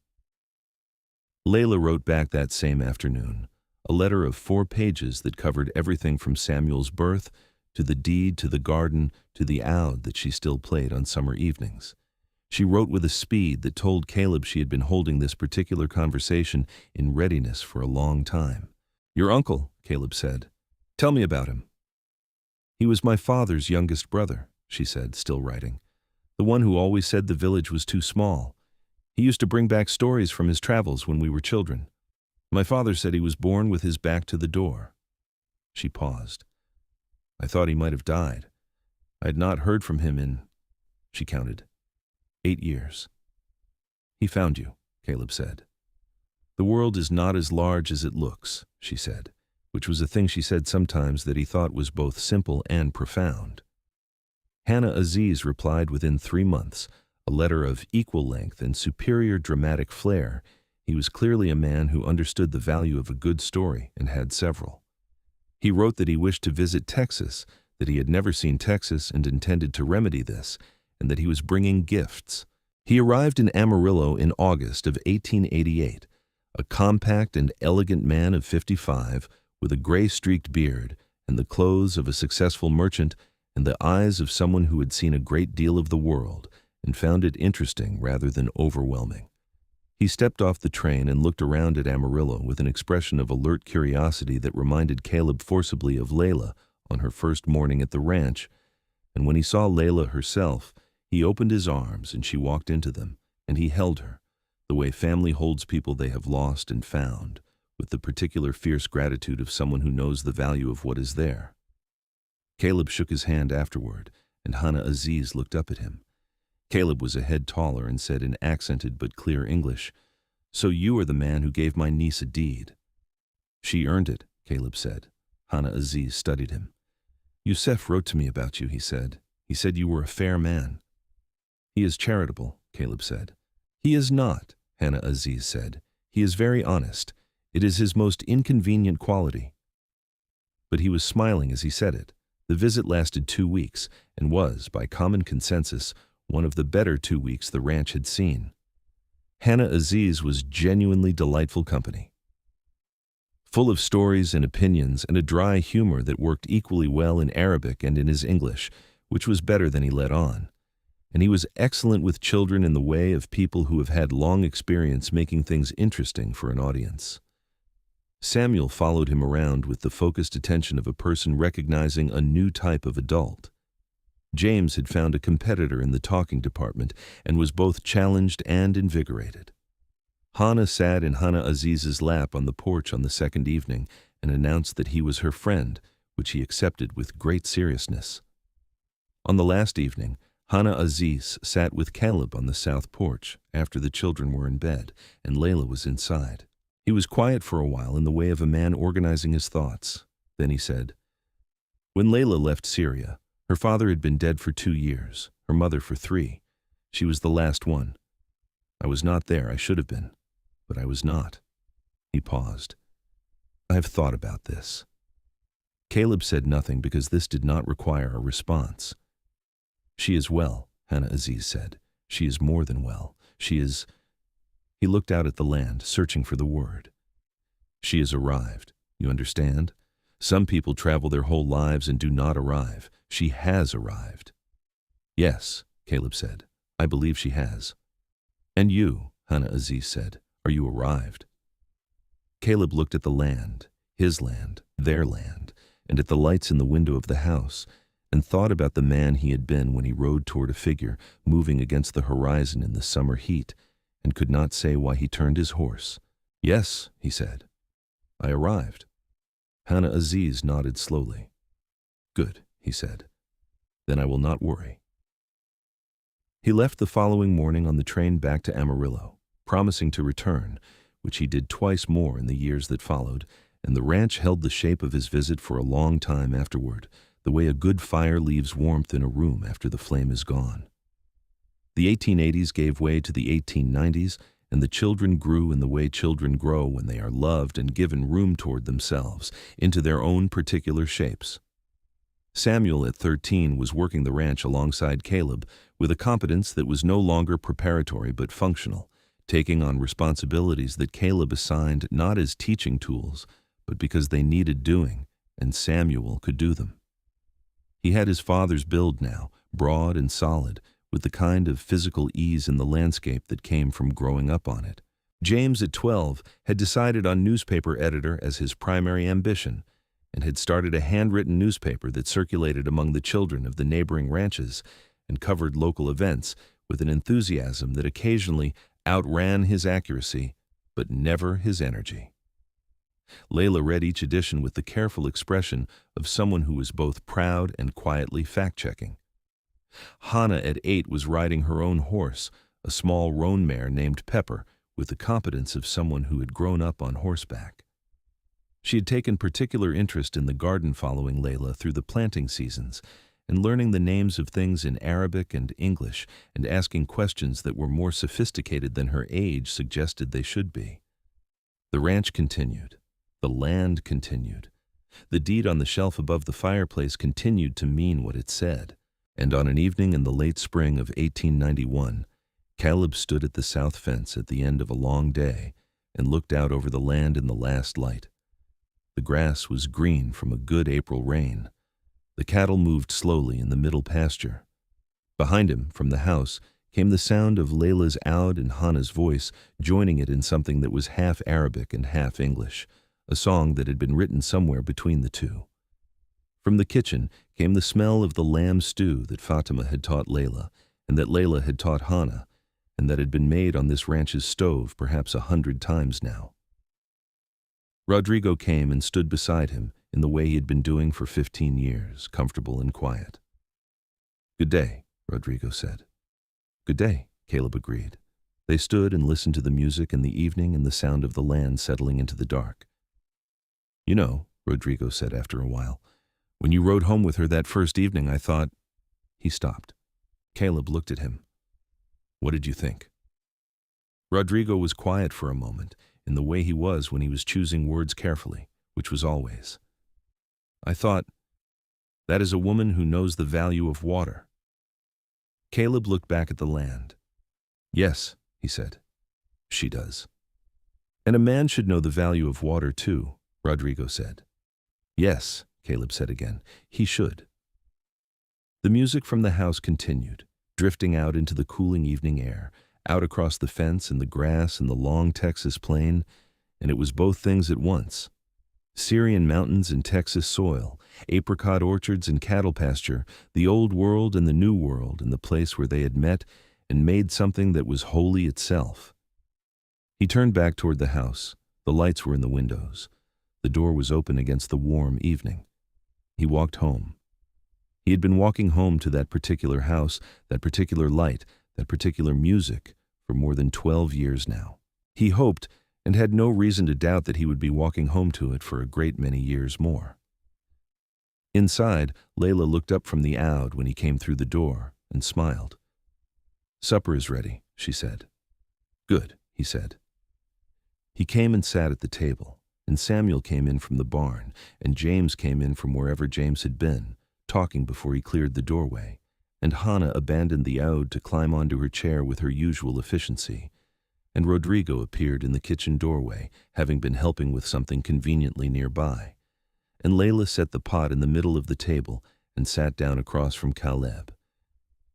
Layla wrote back that same afternoon, a letter of 4 pages that covered everything from Samuel's birth to the deed to the garden to the oud that she still played on summer evenings, She wrote with a speed that told Caleb she had been holding this particular conversation in readiness for a long time. "Your uncle," Caleb said. "Tell me about him." "He was my father's youngest brother," she said, still writing. "The one who always said the village was too small. He used to bring back stories from his travels when we were children. My father said he was born with his back to the door." She paused. "I thought he might have died. I had not heard from him in," she counted, 8 years. "He found you," Caleb said. "The world is not as large as it looks," she said, which was a thing she said sometimes that he thought was both simple and profound. Hannah Aziz replied within 3 months, a letter of equal length and superior dramatic flair. He was clearly a man who understood the value of a good story and had several. He wrote that he wished to visit Texas, that he had never seen Texas and intended to remedy this, and that he was bringing gifts. He arrived in Amarillo in August of 1888, a compact and elegant man of 55, with a gray-streaked beard and the clothes of a successful merchant and the eyes of someone who had seen a great deal of the world and found it interesting rather than overwhelming. He stepped off the train and looked around at Amarillo with an expression of alert curiosity that reminded Caleb forcibly of Layla on her first morning at the ranch, and when he saw Layla herself, he opened his arms and she walked into them, and he held her, the way family holds people they have lost and found, with the particular fierce gratitude of someone who knows the value of what is there. Caleb shook his hand afterward, and Hannah Aziz looked up at him. Caleb was a head taller and said in accented but clear English, "So you are the man who gave my niece a deed." "She earned it," Caleb said. Hannah Aziz studied him. "Youssef wrote to me about you," he said. "He said you were a fair man." "He is charitable," Caleb said. "He is not," Hannah Aziz said. "He is very honest. It is his most inconvenient quality." But he was smiling as he said it. The visit lasted 2 weeks and was, by common consensus, one of the better 2 weeks the ranch had seen. Hannah Aziz was genuinely delightful company, full of stories and opinions and a dry humor that worked equally well in Arabic and in his English, which was better than he let on. And he was excellent with children in the way of people who have had long experience making things interesting for an audience. Samuel followed him around with the focused attention of a person recognizing a new type of adult. James had found a competitor in the talking department and was both challenged and invigorated. Hannah sat in Hannah Aziz's lap on the porch on the second evening and announced that he was her friend, which he accepted with great seriousness. On the last evening, Hannah Aziz sat with Caleb on the south porch after the children were in bed and Layla was inside. He was quiet for a while in the way of a man organizing his thoughts. Then he said, "When Layla left Syria, her father had been dead for 2 years, her mother for 3. She was the last one. I was not there, I should have been, but I was not." He paused. "I have thought about this." Caleb said nothing because this did not require a response. "She is well," Hannah Aziz said. "She is more than well. She is—" He looked out at the land, searching for the word. "She has arrived, you understand? Some people travel their whole lives and do not arrive. She has arrived." "Yes," Caleb said. "I believe she has." "And you," Hannah Aziz said, "are you arrived?" Caleb looked at the land, his land, their land, and at the lights in the window of the house, and thought about the man he had been when he rode toward a figure moving against the horizon in the summer heat, and could not say why he turned his horse. "Yes," he said, "I arrived." Hannah Aziz nodded slowly. "Good," he said. "Then I will not worry." He left the following morning on the train back to Amarillo, promising to return, which he did twice more in the years that followed, and the ranch held the shape of his visit for a long time afterward, the way a good fire leaves warmth in a room after the flame is gone. The 1880s gave way to the 1890s, and the children grew in the way children grow when they are loved and given room toward themselves, into their own particular shapes. Samuel, at 13, was working the ranch alongside Caleb with a competence that was no longer preparatory but functional, taking on responsibilities that Caleb assigned not as teaching tools, but because they needed doing, and Samuel could do them. He had his father's build now, broad and solid, with the kind of physical ease in the landscape that came from growing up on it. James, at 12, had decided on newspaper editor as his primary ambition and had started a handwritten newspaper that circulated among the children of the neighboring ranches and covered local events with an enthusiasm that occasionally outran his accuracy, but never his energy. Layla read each edition with the careful expression of someone who was both proud and quietly fact-checking. Hannah, at 8, was riding her own horse, a small roan mare named Pepper, with the competence of someone who had grown up on horseback. She had taken particular interest in the garden, following Layla through the planting seasons and learning the names of things in Arabic and English and asking questions that were more sophisticated than her age suggested they should be. The ranch continued. The land continued. The deed on the shelf above the fireplace continued to mean what it said. And on an evening in the late spring of 1891, Caleb stood at the south fence at the end of a long day and looked out over the land in the last light. The grass was green from a good April rain. The cattle moved slowly in the middle pasture. Behind him, from the house, came the sound of Layla's oud and Hannah's voice, joining it in something that was half Arabic and half English, a song that had been written somewhere between the two. From the kitchen came the smell of the lamb stew that Fatima had taught Layla, and that Layla had taught Hannah, and that had been made on this ranch's stove perhaps 100 times now. Rodrigo came and stood beside him in the way he had been doing for 15 years, comfortable and quiet. "Good day," Rodrigo said. "Good day," Caleb agreed. They stood and listened to the music in the evening and the sound of the land settling into the dark. "You know," Rodrigo said after a while, "when you rode home with her that first evening, I thought—" He stopped. Caleb looked at him. "What did you think?" Rodrigo was quiet for a moment, in the way he was when he was choosing words carefully, which was always. "I thought, that is a woman who knows the value of water." Caleb looked back at the land. "Yes," he said, "she does." "And a man should know the value of water too," Rodrigo said. "Yes," Caleb said again, "he should." The music from the house continued, drifting out into the cooling evening air, out across the fence and the grass and the long Texas plain, and it was both things at once. Syrian mountains and Texas soil, apricot orchards and cattle pasture, the old world and the new world, and the place where they had met and made something that was holy itself. He turned back toward the house. The lights were in the windows. The door was open against the warm evening. He walked home. He had been walking home to that particular house, that particular light, that particular music, for more than 12 years now. He hoped, and had no reason to doubt, that he would be walking home to it for a great many years more. Inside, Layla looked up from the oud when he came through the door and smiled. "Supper is ready," she said. "Good," he said. He came and sat at the table, and Samuel came in from the barn, and James came in from wherever James had been, talking before he cleared the doorway, and Hannah abandoned the oud to climb onto her chair with her usual efficiency, and Rodrigo appeared in the kitchen doorway, having been helping with something conveniently nearby, and Layla set the pot in the middle of the table and sat down across from Caleb.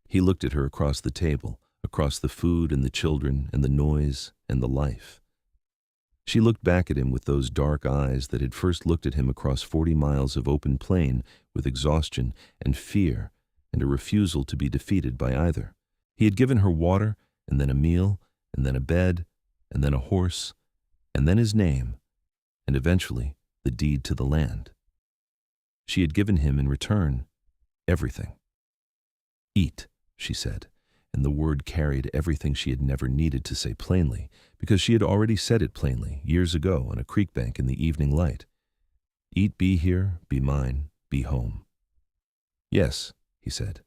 He looked at her across the table, across the food and the children and the noise and the life. She looked back at him with those dark eyes that had first looked at him across 40 miles of open plain with exhaustion and fear and a refusal to be defeated by either. He had given her water, and then a meal, and then a bed, and then a horse, and then his name, and eventually the deed to the land. She had given him in return everything. "Eat," she said, and the word carried everything she had never needed to say plainly, because she had already said it plainly years ago on a creek bank in the evening light. "Eat, be here, be mine, be home." "Yes," he said.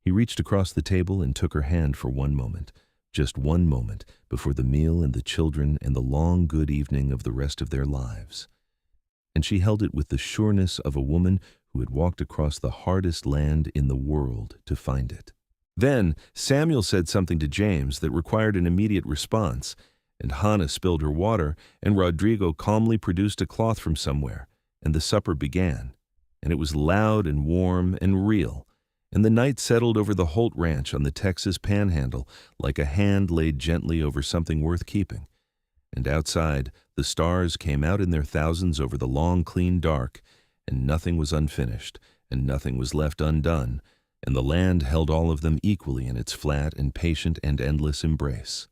He reached across the table and took her hand for one moment, just one moment, before the meal and the children and the long good evening of the rest of their lives. And she held it with the sureness of a woman who had walked across the hardest land in the world to find it. Then Samuel said something to James that required an immediate response, and Hannah spilled her water, and Rodrigo calmly produced a cloth from somewhere, and the supper began, and it was loud and warm and real, And the night settled over the Holt Ranch on the Texas Panhandle like a hand laid gently over something worth keeping. And outside, the stars came out in their thousands over the long, clean dark, and nothing was unfinished, and nothing was left undone, and the land held all of them equally in its flat and patient and endless embrace.